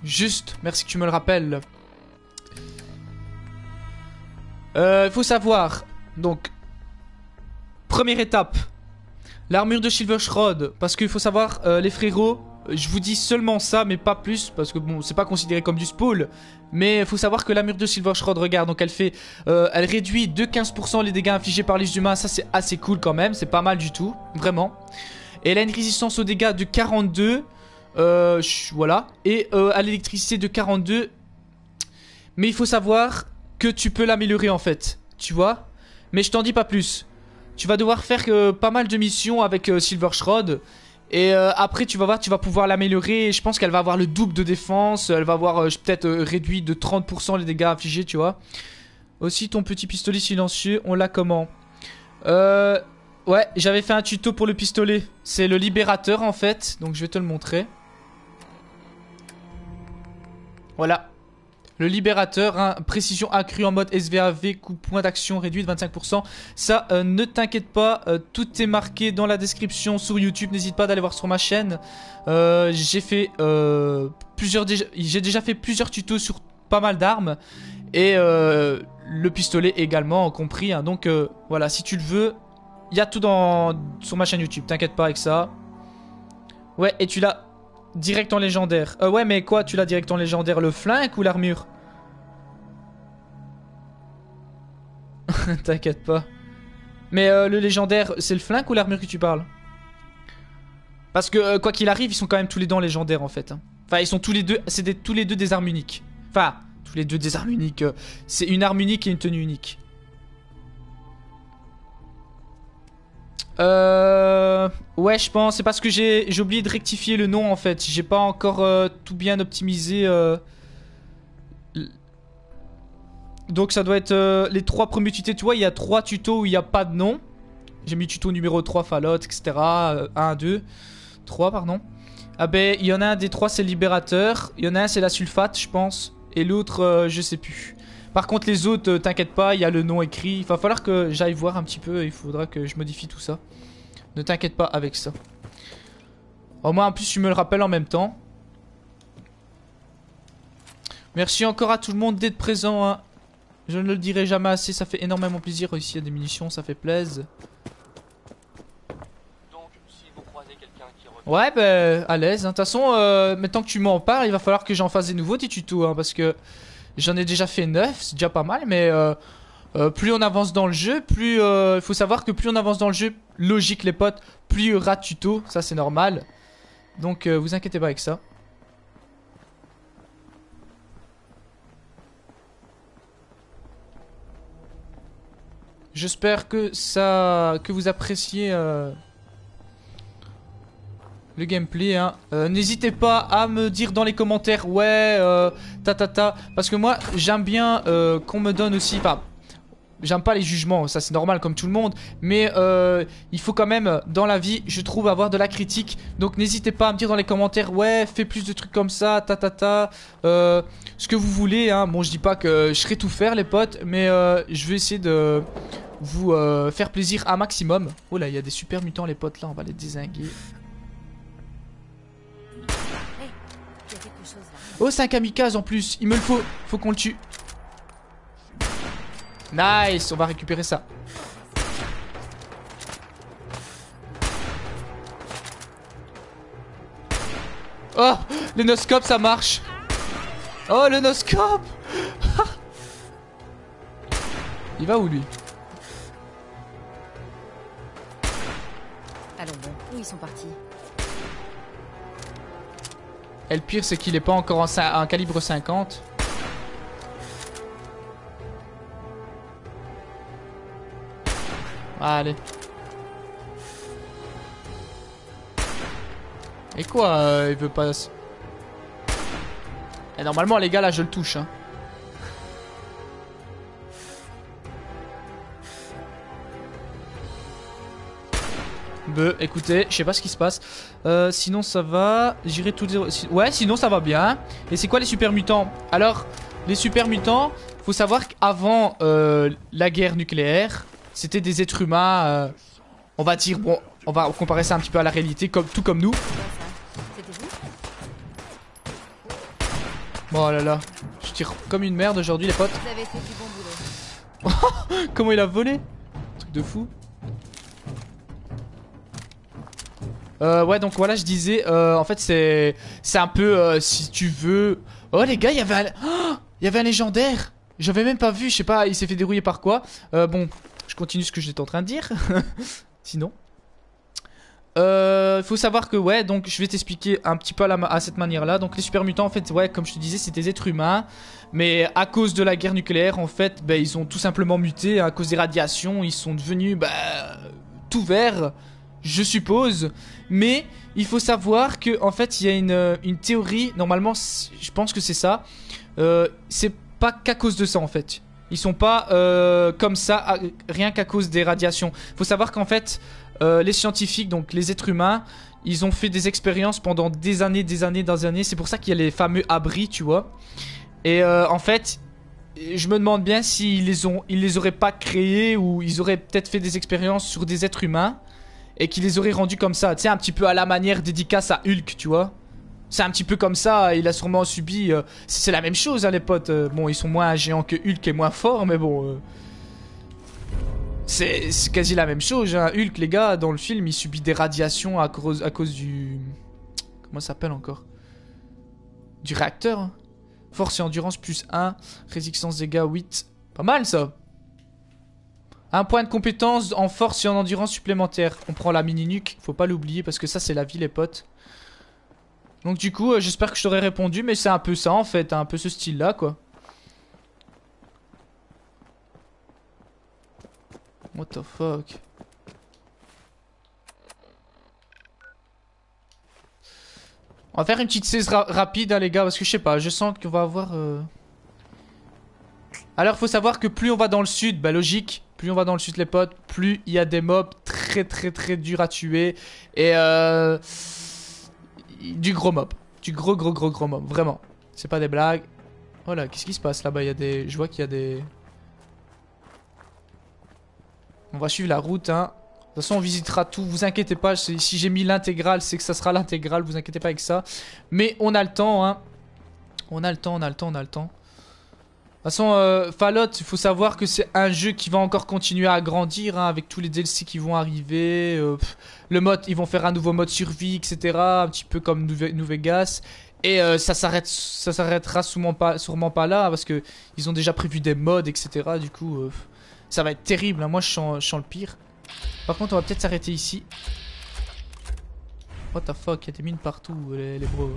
A: Juste. Merci que tu me le rappelles. Il faut savoir. Donc, première étape. L'armure de Silver Shroud. Parce qu'il faut savoir, les frérots, je vous dis seulement ça, mais pas plus. Parce que bon, c'est pas considéré comme du spoil. Mais il faut savoir que l'armure de Silver Shroud, regarde, donc elle réduit de 15% les dégâts infligés par les humains. Ça, c'est assez cool quand même. C'est pas mal du tout. Vraiment. Et elle a une résistance aux dégâts de 42. Voilà. Et à l'électricité de 42. Mais il faut savoir que tu peux l'améliorer en fait. Tu vois? Mais je t'en dis pas plus. Tu vas devoir faire pas mal de missions avec Silver Shroud. Et après tu vas voir, tu vas pouvoir l'améliorer. Je pense qu'elle va avoir le double de défense. Elle va avoir peut-être réduit de 30% les dégâts infligés, tu vois. Aussi ton petit pistolet silencieux, on l'a comment? Ouais, j'avais fait un tuto pour le pistolet. C'est le libérateur en fait. Donc je vais te le montrer. Voilà. Le libérateur, hein, précision accrue en mode SVAV, coup point d'action réduit de 25%. Ça, ne t'inquiète pas, tout est marqué dans la description sur YouTube. N'hésite pas d'aller voir sur ma chaîne. J'ai fait j'ai déjà fait plusieurs tutos sur pas mal d'armes. Et le pistolet également, compris. Hein. Donc voilà, si tu le veux, il y a tout sur ma chaîne YouTube. T'inquiète pas avec ça. Ouais, et tu l'as direct en légendaire. Ouais, mais quoi, tu l'as direct en légendaire? Le flingue ou l'armure? T'inquiète pas. Mais le légendaire, c'est le flingue ou l'armure que tu parles? Parce que quoi qu'il arrive, ils sont quand même tous les deux en légendaire en fait. Hein. Enfin, ils sont tous les deux, c'est tous les deux des armes uniques. Enfin, tous les deux des armes uniques. C'est une arme unique et une tenue unique. Ouais, je pense. C'est parce que j'ai oublié de rectifier le nom en fait. J'ai pas encore tout bien optimisé. Donc ça doit être les 3 premiers tutos. Tu vois, il y a 3 tutos où il n'y a pas de nom. J'ai mis tuto numéro 3, Fallout, etc. 1, 2, 3, pardon. Ah ben, il y en a un des 3, c'est le libérateur. Il y en a un, c'est la sulfate, je pense. Et l'autre, je sais plus. Par contre, les autres, t'inquiète pas, il y a le nom écrit. Il va falloir que j'aille voir un petit peu. Il faudra que je modifie tout ça. Ne t'inquiète pas avec ça. Au moins, en plus, tu me le rappelles en même temps. Merci encore à tout le monde d'être présent. Hein. Je ne le dirai jamais assez. Ça fait énormément plaisir. Ici, il y a des munitions. Ça fait plaisir.
H: Donc, si vous croisez quelqu'un qui...
A: Ouais, bah, à l'aise. De toute façon, maintenant que tu m'en parles, il va falloir que j'en fasse des nouveaux des tutos. Hein, parce que j'en ai déjà fait 9. C'est déjà pas mal. Mais plus on avance dans le jeu, plus... Il faut savoir que plus on avance dans le jeu, logique les potes, plus il y aura de tutos. Ça, c'est normal. Donc, vous inquiétez pas avec ça. J'espère que vous appréciez le gameplay. Hein. N'hésitez pas à me dire dans les commentaires, ouais, parce que moi, j'aime bien qu'on me donne aussi... Enfin, j'aime pas les jugements, ça c'est normal comme tout le monde. Mais il faut quand même, dans la vie, je trouve, avoir de la critique. Donc n'hésitez pas à me dire dans les commentaires, ouais, fais plus de trucs comme ça, ce que vous voulez. Hein. Bon, je dis pas que je serai tout faire, les potes, mais je vais essayer de vous faire plaisir un maximum. Oh là, il y a des super mutants, les potes, là, on va les dézinguer. Oh, c'est un kamikaze en plus, il me le faut. Faut qu'on le tue. Nice, on va récupérer ça. Oh, le noscope ça marche. Oh, le noscope. Il va où lui?
F: Allons bon, où ils sont partis?
A: Et le pire c'est qu'il est pas encore en calibre 50. Allez. Et quoi, il veut pas... Et normalement les gars là je le touche hein. Écoutez, je sais pas ce qui se passe. Sinon ça va. J'irai tout dire. Ouais, sinon ça va bien. Et c'est quoi les super mutants? Alors, les super mutants, faut savoir qu'avant la guerre nucléaire, c'était des êtres humains. On va dire, bon, on va comparer ça un petit peu à la réalité, tout comme nous. Oh là là, je tire comme une merde aujourd'hui les potes.
F: Vous avez fait du bon boulot.
A: Comment il a volé? Truc de fou. Ouais, donc voilà, je disais, en fait c'est un peu, si tu veux... Oh les gars, il y avait un légendaire. J'avais même pas vu, je sais pas, il s'est fait dérouiller par quoi. Bon, je continue ce que j'étais en train de dire. Sinon. Faut savoir que, ouais, donc je vais t'expliquer un petit peu à cette manière-là. Donc les super mutants, en fait, ouais, comme je te disais, c'est des êtres humains. Mais à cause de la guerre nucléaire, en fait, bah, ils ont tout simplement muté. À cause des radiations, ils sont devenus, bah, tout verts, je suppose. Mais il faut savoir que, en fait, il y a une théorie. Normalement, je pense que c'est ça. C'est pas qu'à cause de ça, en fait. Ils sont pas comme ça, rien qu'à cause des radiations. Faut savoir qu'en fait, les scientifiques, donc les êtres humains, ils ont fait des expériences pendant des années. C'est pour ça qu'il y a les fameux abris, tu vois. Et en fait, je me demande bien s'ils les auraient pas créés ou ils auraient peut-être fait des expériences sur des êtres humains et qu'ils les auraient rendus comme ça. Tu sais, un petit peu à la manière dédicace à Hulk, tu vois. C'est un petit peu comme ça, il a sûrement subi... c'est la même chose, hein, les potes. Bon, ils sont moins géants que Hulk et moins forts, mais bon... c'est quasi la même chose, hein. Hulk, les gars, dans le film, il subit des radiations à cause du... Comment ça s'appelle encore? Du réacteur, hein. Force et endurance plus 1, résistance dégâts 8. Pas mal, ça. Un point de compétence en force et en endurance supplémentaire. On prend la mini-nuque, faut pas l'oublier, parce que ça, c'est la vie, les potes. Donc du coup, j'espère que je t'aurais répondu, mais c'est un peu ça en fait, hein, un peu ce style-là, quoi. What the fuck? On va faire une petite saisie rapide, hein, les gars, parce que je sais pas, je sens qu'on va avoir... Alors, faut savoir que plus on va dans le sud, bah logique, plus on va dans le sud, les potes, plus il y a des mobs très durs à tuer. Et du gros mob. Du gros mob. Vraiment. C'est pas des blagues. Voilà, qu'est-ce qui se passe là-bas? Il y a des... Je vois qu'il y a des... On va suivre la route, hein. De toute façon, on visitera tout. Vous inquiétez pas. Si j'ai mis l'intégrale, c'est que ça sera l'intégrale. Vous inquiétez pas avec ça. Mais on a le temps, hein. On a le temps. De toute façon, Fallout, il faut savoir que c'est un jeu qui va encore continuer à grandir, hein, avec tous les DLC qui vont arriver. Le mode, ils vont faire un nouveau mode survie, etc. Un petit peu comme New Vegas. Et ça s'arrêtera sûrement pas là, parce que ils ont déjà prévu des mods, etc. Du coup, ça va être terrible, hein. Moi, je sens le pire. Par contre, on va peut-être s'arrêter ici. What the fuck, il y a des mines partout, les bros.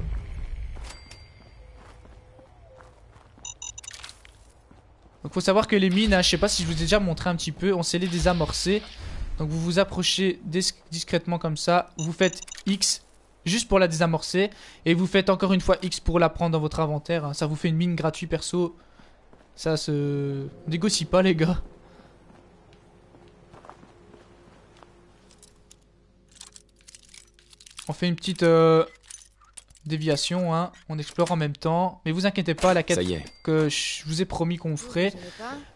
A: Donc faut savoir que les mines, hein, je sais pas si je vous ai déjà montré un petit peu, on sait les désamorcer. Donc vous vous approchez discrètement comme ça, vous faites X juste pour la désamorcer. Et vous faites encore une fois X pour la prendre dans votre inventaire, hein. Ça vous fait une mine gratuite perso. Ça se négocie pas, les gars. On fait une petite déviation, hein. On explore en même temps. Mais vous inquiétez pas, la quête que je vous ai promis qu'on ferait,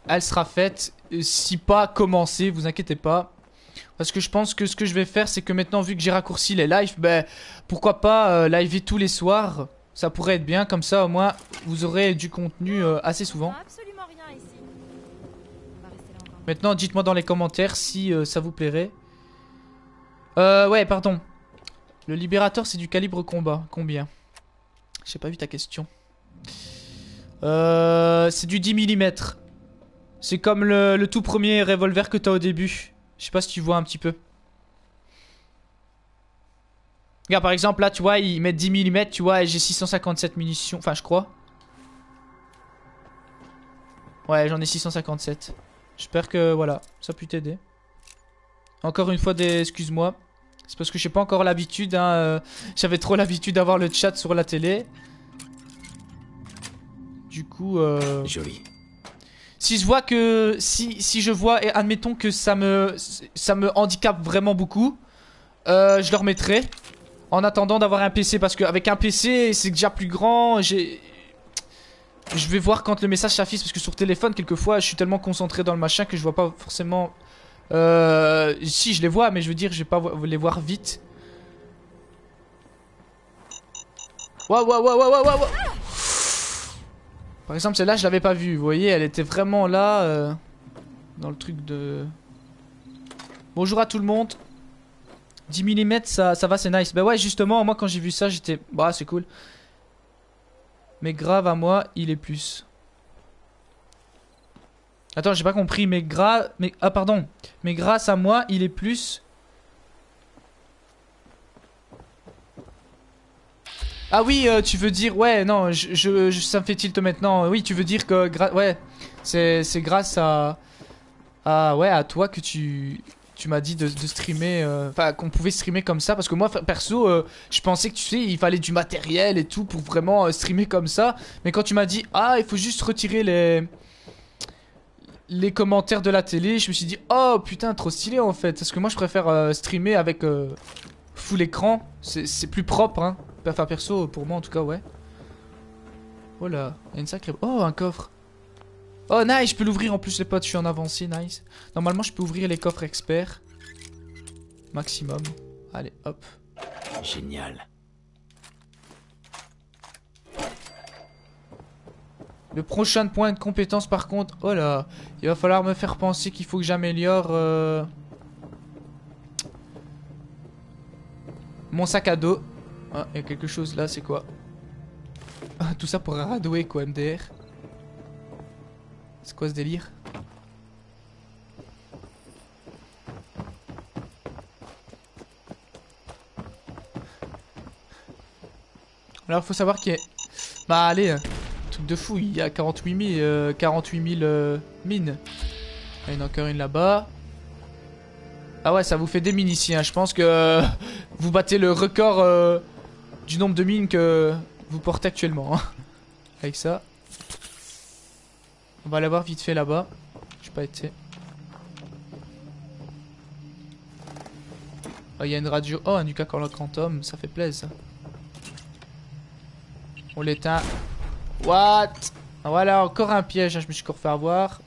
A: elle sera faite. Si pas commencée, vous inquiétez pas. Parce que je pense que ce que je vais faire, c'est que maintenant, vu que j'ai raccourci les lives, ben pourquoi pas liveer tous les soirs. Ça pourrait être bien, comme ça au moins vous aurez du contenu assez souvent. Maintenant, dites-moi dans les commentaires si ça vous plairait. Ouais, pardon. Le libérateur, c'est du calibre combat. Combien? J'ai pas vu ta question. C'est du 10 mm. C'est comme le tout premier revolver que t'as au début. Je sais pas si tu vois un petit peu. Regarde, par exemple, là, tu vois, ils mettent 10 mm, tu vois, et j'ai 657 munitions. Enfin, je crois. Ouais, j'en ai 657. J'espère que, voilà, ça peut t'aider. Encore une fois, excuse-moi. C'est parce que j'ai pas encore l'habitude, hein. J'avais trop l'habitude d'avoir le chat sur la télé. Du coup,
D: Joli.
A: si je vois que... Si je vois, et admettons que ça me handicape vraiment beaucoup, je le remettrai. En attendant d'avoir un PC, parce qu'avec un PC, c'est déjà plus grand. Je vais voir quand le message s'affiche, parce que sur téléphone, quelquefois, je suis tellement concentré dans le machin que je vois pas forcément... si je les vois, mais je veux dire, je vais pas les voir vite. Waouh. Par exemple, celle-là, je l'avais pas vue. Vous voyez, elle était vraiment là, dans le truc de... Bonjour à tout le monde. 10 mm, ça va, c'est nice. Bah ouais, justement, moi, quand j'ai vu ça, j'étais... Bah, c'est cool. Mais grave, à moi, il est plus... Attends, j'ai pas compris, ah pardon, mais grâce à moi, il est plus... Ah oui, tu veux dire, ouais, non, ça me fait tilt maintenant. Oui, tu veux dire que, ouais, c'est grâce à toi que tu m'as dit de streamer, enfin, qu'on pouvait streamer comme ça. Parce que moi, perso, je pensais que, tu sais, il fallait du matériel et tout pour vraiment streamer comme ça. Mais quand tu m'as dit, ah, il faut juste retirer les commentaires de la télé, je me suis dit, oh putain, trop stylé en fait. Parce que moi je préfère streamer avec full écran, c'est plus propre, hein. Enfin perso, pour moi en tout cas, ouais. Oh là, il y a une sacrée... Oh, un coffre. Oh, nice, je peux l'ouvrir en plus, les potes, je suis en avancée, nice. Normalement, je peux ouvrir les coffres experts. Maximum. Allez, hop.
D: Génial.
A: Le prochain point de compétence, par contre... Oh là, il va falloir me faire penser qu'il faut que j'améliore... mon sac à dos. Ah, il y a quelque chose là, c'est quoi? Ah, tout ça pour radouer, quoi, MDR. C'est quoi ce délire? Alors, faut savoir qu'il y a... Bah, allez, truc de fou, il y a 48 000 mines. Il y en a encore une là-bas. Ah ouais, ça vous fait des mines ici, hein. Je pense que vous battez le record du nombre de mines que vous portez actuellement, hein. Avec ça. On va aller voir vite fait là-bas. J'ai pas été. Oh, il y a une radio. Oh, un Nuka Cola Quantum, ça fait plaisir. On l'éteint. What? Voilà, encore un piège, hein. Je me suis encore fait avoir.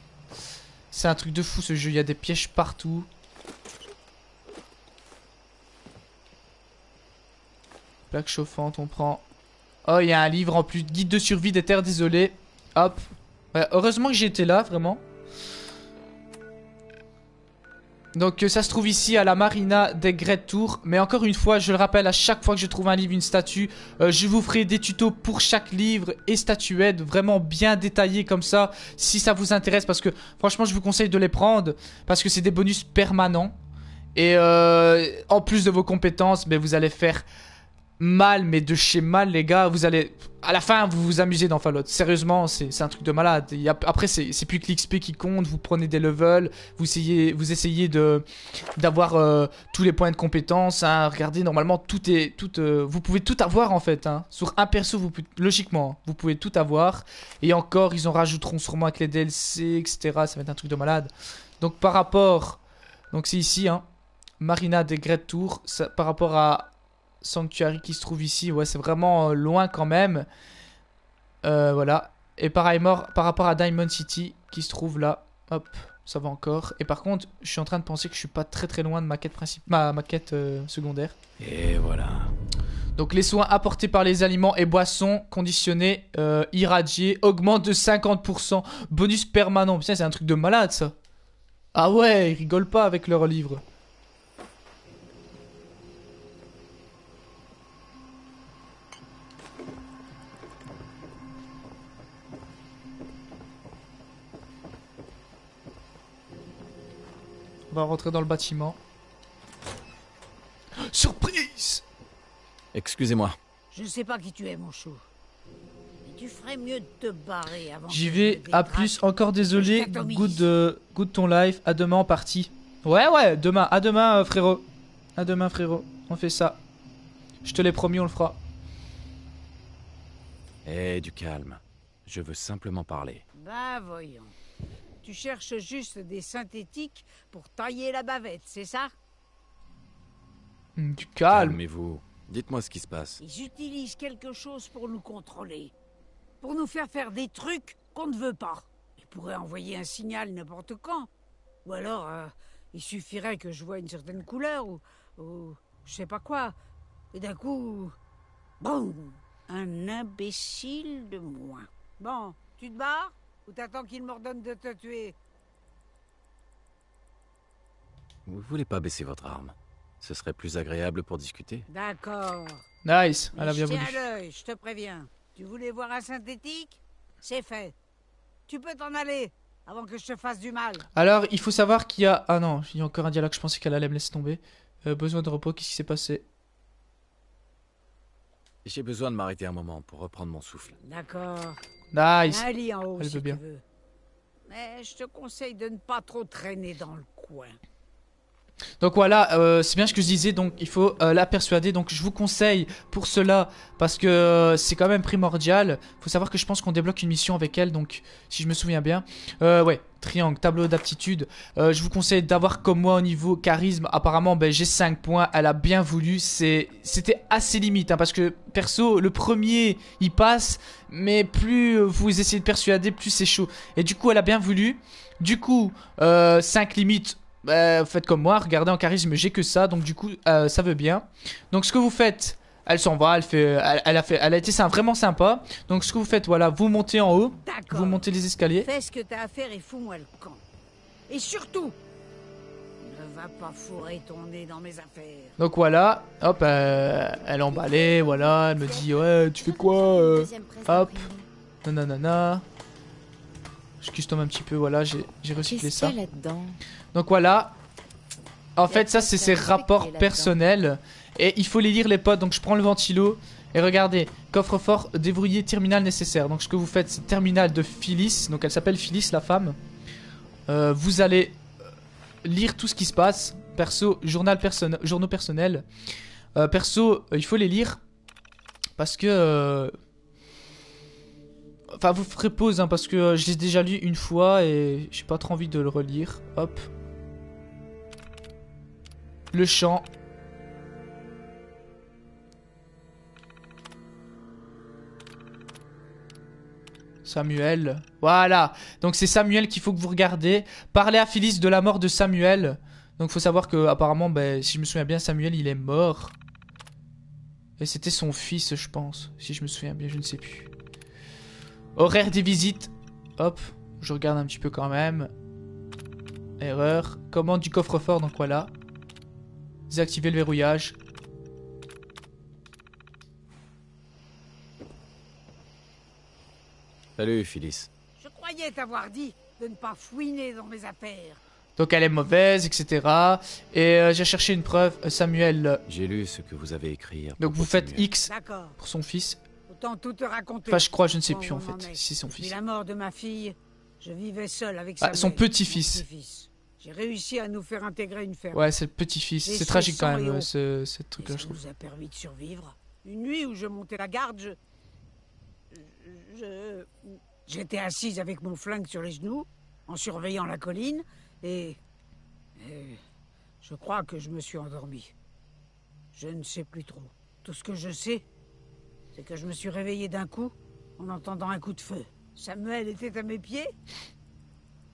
A: C'est un truc de fou ce jeu, il y a des pièges partout. Plaque chauffante, on prend. Oh, il y a un livre en plus. Guide de survie des terres désolées. Hop. Ouais, heureusement que j'étais là, vraiment. Donc ça se trouve ici à la Marina des Great Tours. Mais encore une fois, je le rappelle, à chaque fois que je trouve un livre, une statue, je vous ferai des tutos pour chaque livre et statuette. Vraiment bien détaillés comme ça. Si ça vous intéresse. Parce que franchement, je vous conseille de les prendre. Parce que c'est des bonus permanents. Et en plus de vos compétences, ben, vous allez faire... mal, mais de chez mal, les gars. Vous allez, à la fin, vous vous amusez dans Fallout. Sérieusement, c'est un truc de malade. Après, c'est plus que l'XP qui compte. Vous prenez des levels, vous essayez d'avoir tous les points de compétence, hein. Regardez, normalement, vous pouvez tout avoir en fait, hein. Sur un perso, logiquement, vous pouvez tout avoir. Et encore, ils en rajouteront sûrement avec les DLC, etc. Ça va être un truc de malade. Donc par rapport, donc c'est ici, hein, Marina des Great Tours, par rapport à Sanctuary qui se trouve ici, ouais, c'est vraiment loin quand même. Voilà. Et pareil, par rapport à Diamond City qui se trouve là, hop, ça va encore. Et par contre, je suis en train de penser que je suis pas très loin de ma quête principale, ma quête secondaire.
D: Et voilà.
A: Donc les soins apportés par les aliments et boissons conditionnés, irradiés, augmentent de 50%. Bonus permanent. Putain, c'est un truc de malade ça. Ah ouais, ils rigolent pas avec leurs livres. On va rentrer dans le bâtiment. Surprise!
D: Excusez-moi.
G: Je sais pas qui tu es, mon chou. Mais tu ferais mieux de te barrer avant.
A: J'y vais, à plus, encore désolé. Good ton live. À demain en partie. Ouais, demain. À demain, frérot. À demain, frérot. On fait ça. Je te l'ai promis, on le fera.
D: Eh, du calme. Je veux simplement parler.
I: Bah, voyons. Tu cherches juste des synthétiques pour tailler la bavette, c'est ça?
A: Du calme.
D: Calmez-vous. Dites-moi ce qui se passe.
I: Ils utilisent quelque chose pour nous contrôler. Pour nous faire des trucs qu'on ne veut pas. Ils pourraient envoyer un signal n'importe quand. Ou alors, il suffirait que je voie une certaine couleur ou je sais pas quoi. Et d'un coup... Boum! Un imbécile de moins. Bon, tu te barres? Ou t'attends qu'il m'ordonne de te tuer?
D: Vous voulez pas baisser votre arme? Ce serait plus agréable pour discuter.
I: D'accord.
A: Nice, elle a bien voulu.
I: Tiens à l'œil, je te préviens. Tu voulais voir un synthétique? C'est fait. Tu peux t'en aller avant que je te fasse du mal.
A: Alors, il faut savoir qu'il y a... Ah non, il y a encore un dialogue, je pensais qu'elle allait me laisser tomber. Besoin de repos, qu'est-ce qui s'est passé?
D: J'ai besoin de m'arrêter un moment pour reprendre mon souffle.
I: D'accord.
A: Nice.
I: Un lit en haut
A: Elle
I: si
A: veut bien.
I: tu veux. Mais je te conseille de ne pas trop traîner dans le coin.
A: Donc voilà, c'est bien ce que je disais, donc il faut la persuader. Donc je vous conseille pour cela, parce que c'est quand même primordial. Faut savoir que je pense qu'on débloque une mission avec elle, donc si je me souviens bien. Ouais, triangle, tableau d'aptitude. Je vous conseille d'avoir comme moi au niveau charisme. Apparemment, ben, j'ai 5 points, elle a bien voulu. C'était assez limite, hein, parce que perso, le premier, il passe. Mais plus vous essayez de persuader, plus c'est chaud. Et du coup, elle a bien voulu. Du coup, 5 limites. Faites comme moi, regardez en charisme, j'ai que ça, donc du coup, ça veut bien. Donc ce que vous faites, elle s'en va, elle a été vraiment sympa. Donc ce que vous faites, voilà, vous montez en haut, vous montez les escaliers.
I: Fais ce que t'as à faire et fous-moi le camp. Et surtout, ne va pas fourrer ton nez dans mes affaires.
A: Donc voilà, hop, elle est emballée, voilà, elle me dit, ouais, tu fais quoi hop, nanana. Je custom un petit peu, voilà, j'ai recyclé ça. Donc voilà, en fait ça c'est ses rapports personnels et il faut les lire les potes. Donc je prends le ventilo et regardez, coffre-fort déverrouillé, terminal nécessaire. Donc ce que vous faites, c'est terminal de Phyllis, donc elle s'appelle Phyllis la femme. Vous allez lire tout ce qui se passe, perso, journaux personnels. Perso, il faut les lire parce que... Enfin, vous ferez pause, hein, parce que je l'ai déjà lu une fois et j'ai pas trop envie de le relire. Hop. Le chant. Samuel. Voilà. Donc c'est Samuel qu'il faut que vous regardez. Parlez à Phyllis de la mort de Samuel. Donc faut savoir que apparemment, ben, si je me souviens bien, Samuel il est mort. Et c'était son fils, je pense. Si je me souviens bien, je ne sais plus. Horaire des visites. Hop, je regarde un petit peu quand même. Erreur. Commande du coffre-fort, donc voilà. Désactiver le verrouillage.
D: Salut, Phyllis.
I: Je croyais t'avoir dit de ne pas fouiner dans mes affaires.
A: Donc elle est mauvaise, etc. Et j'ai cherché une preuve. Samuel.
D: J'ai lu ce que vous avez écrit.
A: Donc vous faites
D: Samuel.
A: X pour son fils.
I: Autant tout te raconter.
A: Enfin, je crois, je ne sais plus en fait, si c'est son fils.
I: Depuis la mort de ma fille, je vivais seul avec
A: son petit-fils.
I: J'ai réussi à nous faire intégrer une ferme.
A: Ouais, c'est le petit-fils. C'est tragique quand même, ce truc-là, je trouve.
I: Ça nous a permis de survivre. Une nuit où je montais la garde, j'étais assise avec mon flingue sur les genoux, en surveillant la colline, et je crois que je me suis endormi. Je ne sais plus trop. Tout ce que je sais, c'est que je me suis réveillé d'un coup en entendant un coup de feu. Samuel était à mes pieds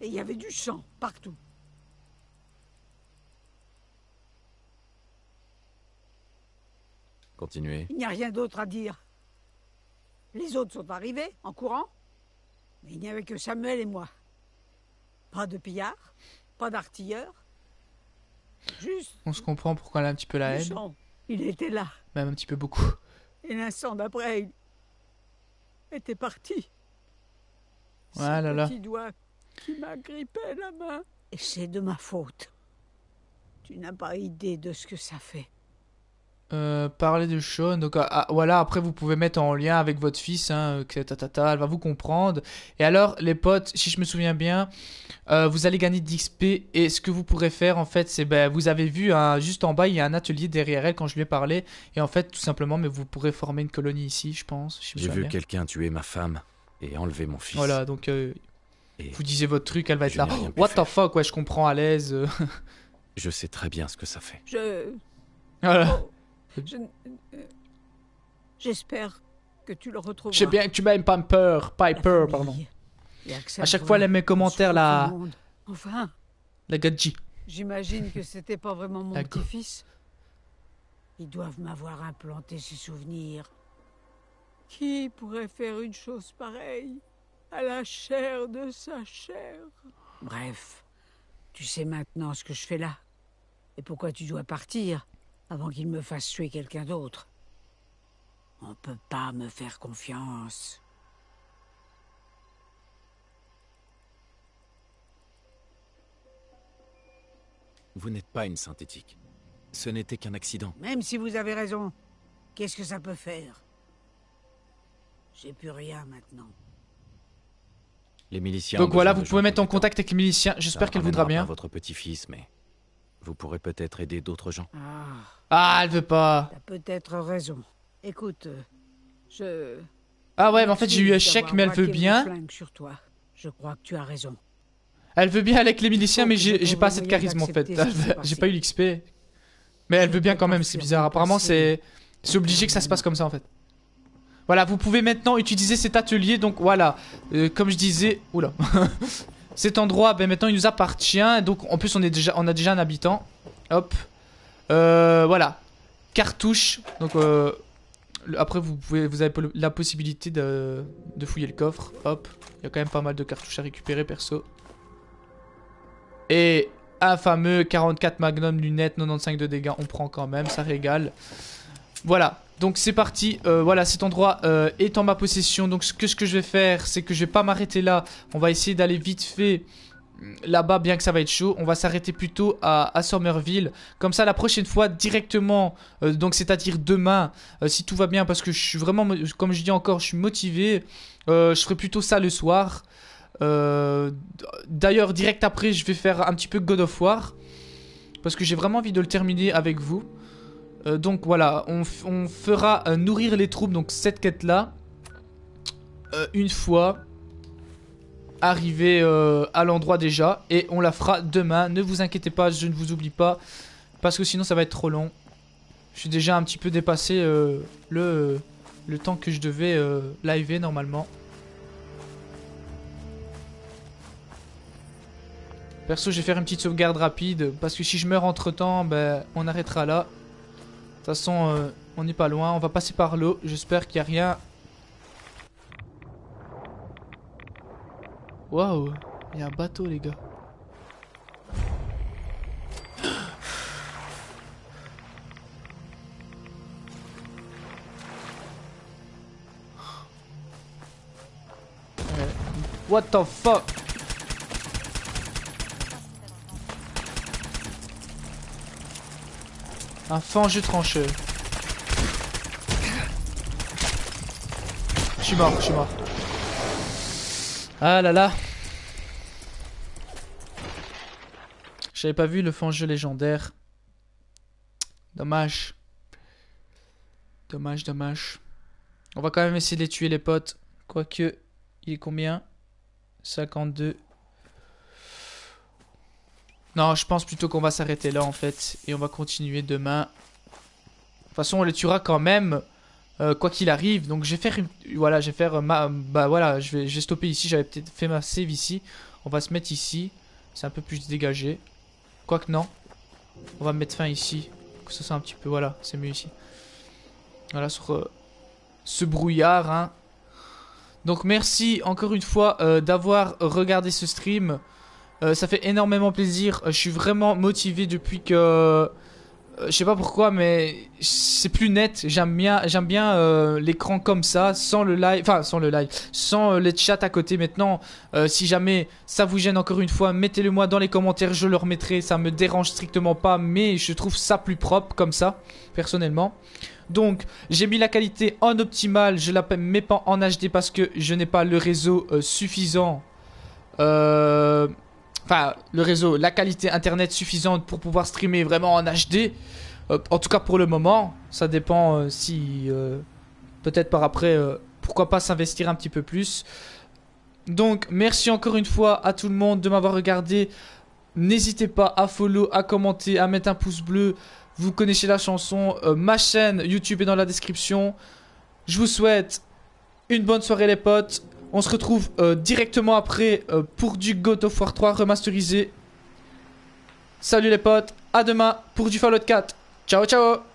I: et il y avait du sang partout.
D: Continuez.
I: Il n'y a rien d'autre à dire. Les autres sont arrivés en courant, mais il n'y avait que Samuel et moi. Pas de pillards, pas d'artilleurs. Juste...
A: On se comprend pourquoi elle a un petit peu la haine.
I: Sang. Il était là.
A: Même un petit peu beaucoup.
I: Et l'instant d'après, il était parti.
A: Ouais, là là.
I: Petit doigt qui m'a grippé la main. Et c'est de ma faute. Tu n'as pas idée de ce que ça fait.
A: Parler de Sean, donc voilà, après vous pouvez mettre en lien avec votre fils, hein, elle va vous comprendre. Et alors les potes, si je me souviens bien, vous allez gagner de l'XP et ce que vous pourrez faire en fait, c'est, ben, vous avez vu, hein, juste en bas il y a un atelier derrière elle quand je lui ai parlé, et en fait tout simplement, mais vous pourrez former une colonie ici, je pense. Si
D: j'ai vu quelqu'un tuer ma femme et enlever mon fils.
A: Voilà, donc vous disiez votre truc, elle va être là. Oh, what the fuck, ouais, je comprends à l'aise.
D: Je sais très bien ce que ça fait.
A: Voilà.
I: Oh. J'espère que tu le retrouveras.
A: Je sais bien que tu m'aimes Piper, pardon. À chaque fois, elle aime mes commentaires, la...
I: Enfin...
A: La gadji.
I: J'imagine que c'était pas vraiment mon petit-fils. Ils doivent m'avoir implanté ces souvenirs. Qui pourrait faire une chose pareille à la chair de sa chair? Bref, tu sais maintenant ce que je fais là. Et pourquoi tu dois partir avant qu'il me fasse tuer quelqu'un d'autre. On peut pas me faire confiance.
D: Vous n'êtes pas une synthétique. Ce n'était qu'un accident.
I: Même si vous avez raison, qu'est-ce que ça peut faire? J'ai plus rien maintenant.
D: Les miliciens.
A: Donc voilà, vous pouvez mettre en contact avec les miliciens. J'espère qu'elle voudra bien.
D: Votre petit-fils, mais Vous pourrez peut-être aider d'autres gens.
A: Ah, elle veut pas.
I: T'as peut-être raison. Écoute,
A: Ah ouais, mais en fait j'ai eu un chèque, mais elle veut bien.
I: Sur toi. Je crois que tu as raison.
A: Elle veut bien avec les miliciens, mais j'ai pas assez de charisme en fait. J'ai pas eu l'XP. Mais elle veut bien quand même, c'est bizarre. Apparemment c'est obligé que ça se passe comme ça en fait. Voilà, vous pouvez maintenant utiliser cet atelier, donc voilà. Comme je disais, oula. Cet endroit, ben maintenant il nous appartient. Donc en plus on a déjà un habitant. Hop. Voilà. Cartouche. Donc après vous avez la possibilité de fouiller le coffre. Hop. Il y a quand même pas mal de cartouches à récupérer perso. Et un fameux 44 Magnum lunettes, 95 de dégâts. On prend quand même, ça régale. Voilà. Donc c'est parti, voilà, cet endroit est en ma possession. Donc ce que je vais faire, c'est que je vais pas m'arrêter là. On va essayer d'aller vite fait là-bas, bien que ça va être chaud. On va s'arrêter plutôt à Somerville. Comme ça, la prochaine fois, directement, donc c'est-à-dire demain, si tout va bien, parce que je suis vraiment, comme je dis encore, je suis motivé. Je ferai plutôt ça le soir. D'ailleurs, direct après, je vais faire un petit peu God of War. Parce que j'ai vraiment envie de le terminer avec vous. Donc voilà, on fera nourrir les troupes, donc cette quête là, une fois arrivé à l'endroit déjà, et on la fera demain. Ne vous inquiétez pas, je ne vous oublie pas, parce que sinon ça va être trop long. Je suis déjà un petit peu dépassé le temps que je devais liver normalement. Perso, je vais faire une petite sauvegarde rapide, parce que si je meurs entre temps, ben, on arrêtera là. De toute façon, on n'est pas loin. On va passer par l'eau. J'espère qu'il n'y a rien. Waouh, il y a un bateau, les gars. What the fuck? Un fangeux trancheux. Je suis mort, je suis mort. Ah là là. J'avais pas vu le fangeux légendaire. Dommage. Dommage, dommage. On va quand même essayer de les tuer les potes. Quoique, il est combien? 52. Non, je pense plutôt qu'on va s'arrêter là en fait. Et on va continuer demain. De toute façon, on les tuera quand même. Quoi qu'il arrive. Donc je vais faire... Voilà, je vais faire bah voilà, je vais stopper ici. J'avais peut-être fait ma save ici. On va se mettre ici. C'est un peu plus dégagé. Quoique non. On va mettre fin ici. Que ce soit un petit peu... Voilà, c'est mieux ici. Voilà, sur ce brouillard. Hein. Donc merci encore une fois d'avoir regardé ce stream. Ça fait énormément plaisir. Je suis vraiment motivé depuis que... je sais pas pourquoi, mais c'est plus net. J'aime bien l'écran comme ça, sans le live. Enfin, sans le live. Sans les chats à côté. Maintenant, si jamais ça vous gêne encore une fois, mettez-le moi dans les commentaires. Je le remettrai. Ça me dérange strictement pas. Mais je trouve ça plus propre comme ça, personnellement. Donc, j'ai mis la qualité en optimal. Je la mets pas en HD parce que je n'ai pas le réseau suffisant. Enfin, le réseau, la qualité internet suffisante pour pouvoir streamer vraiment en HD. En tout cas pour le moment. Ça dépend si... peut-être par après, pourquoi pas s'investir un petit peu plus. Donc, merci encore une fois à tout le monde de m'avoir regardé. N'hésitez pas à follow, à commenter, à mettre un pouce bleu. Vous connaissez la chanson. Ma chaîne YouTube est dans la description. Je vous souhaite une bonne soirée les potes. On se retrouve directement après pour du God of War 3 remasterisé. Salut les potes, à demain pour du Fallout 4. Ciao ciao.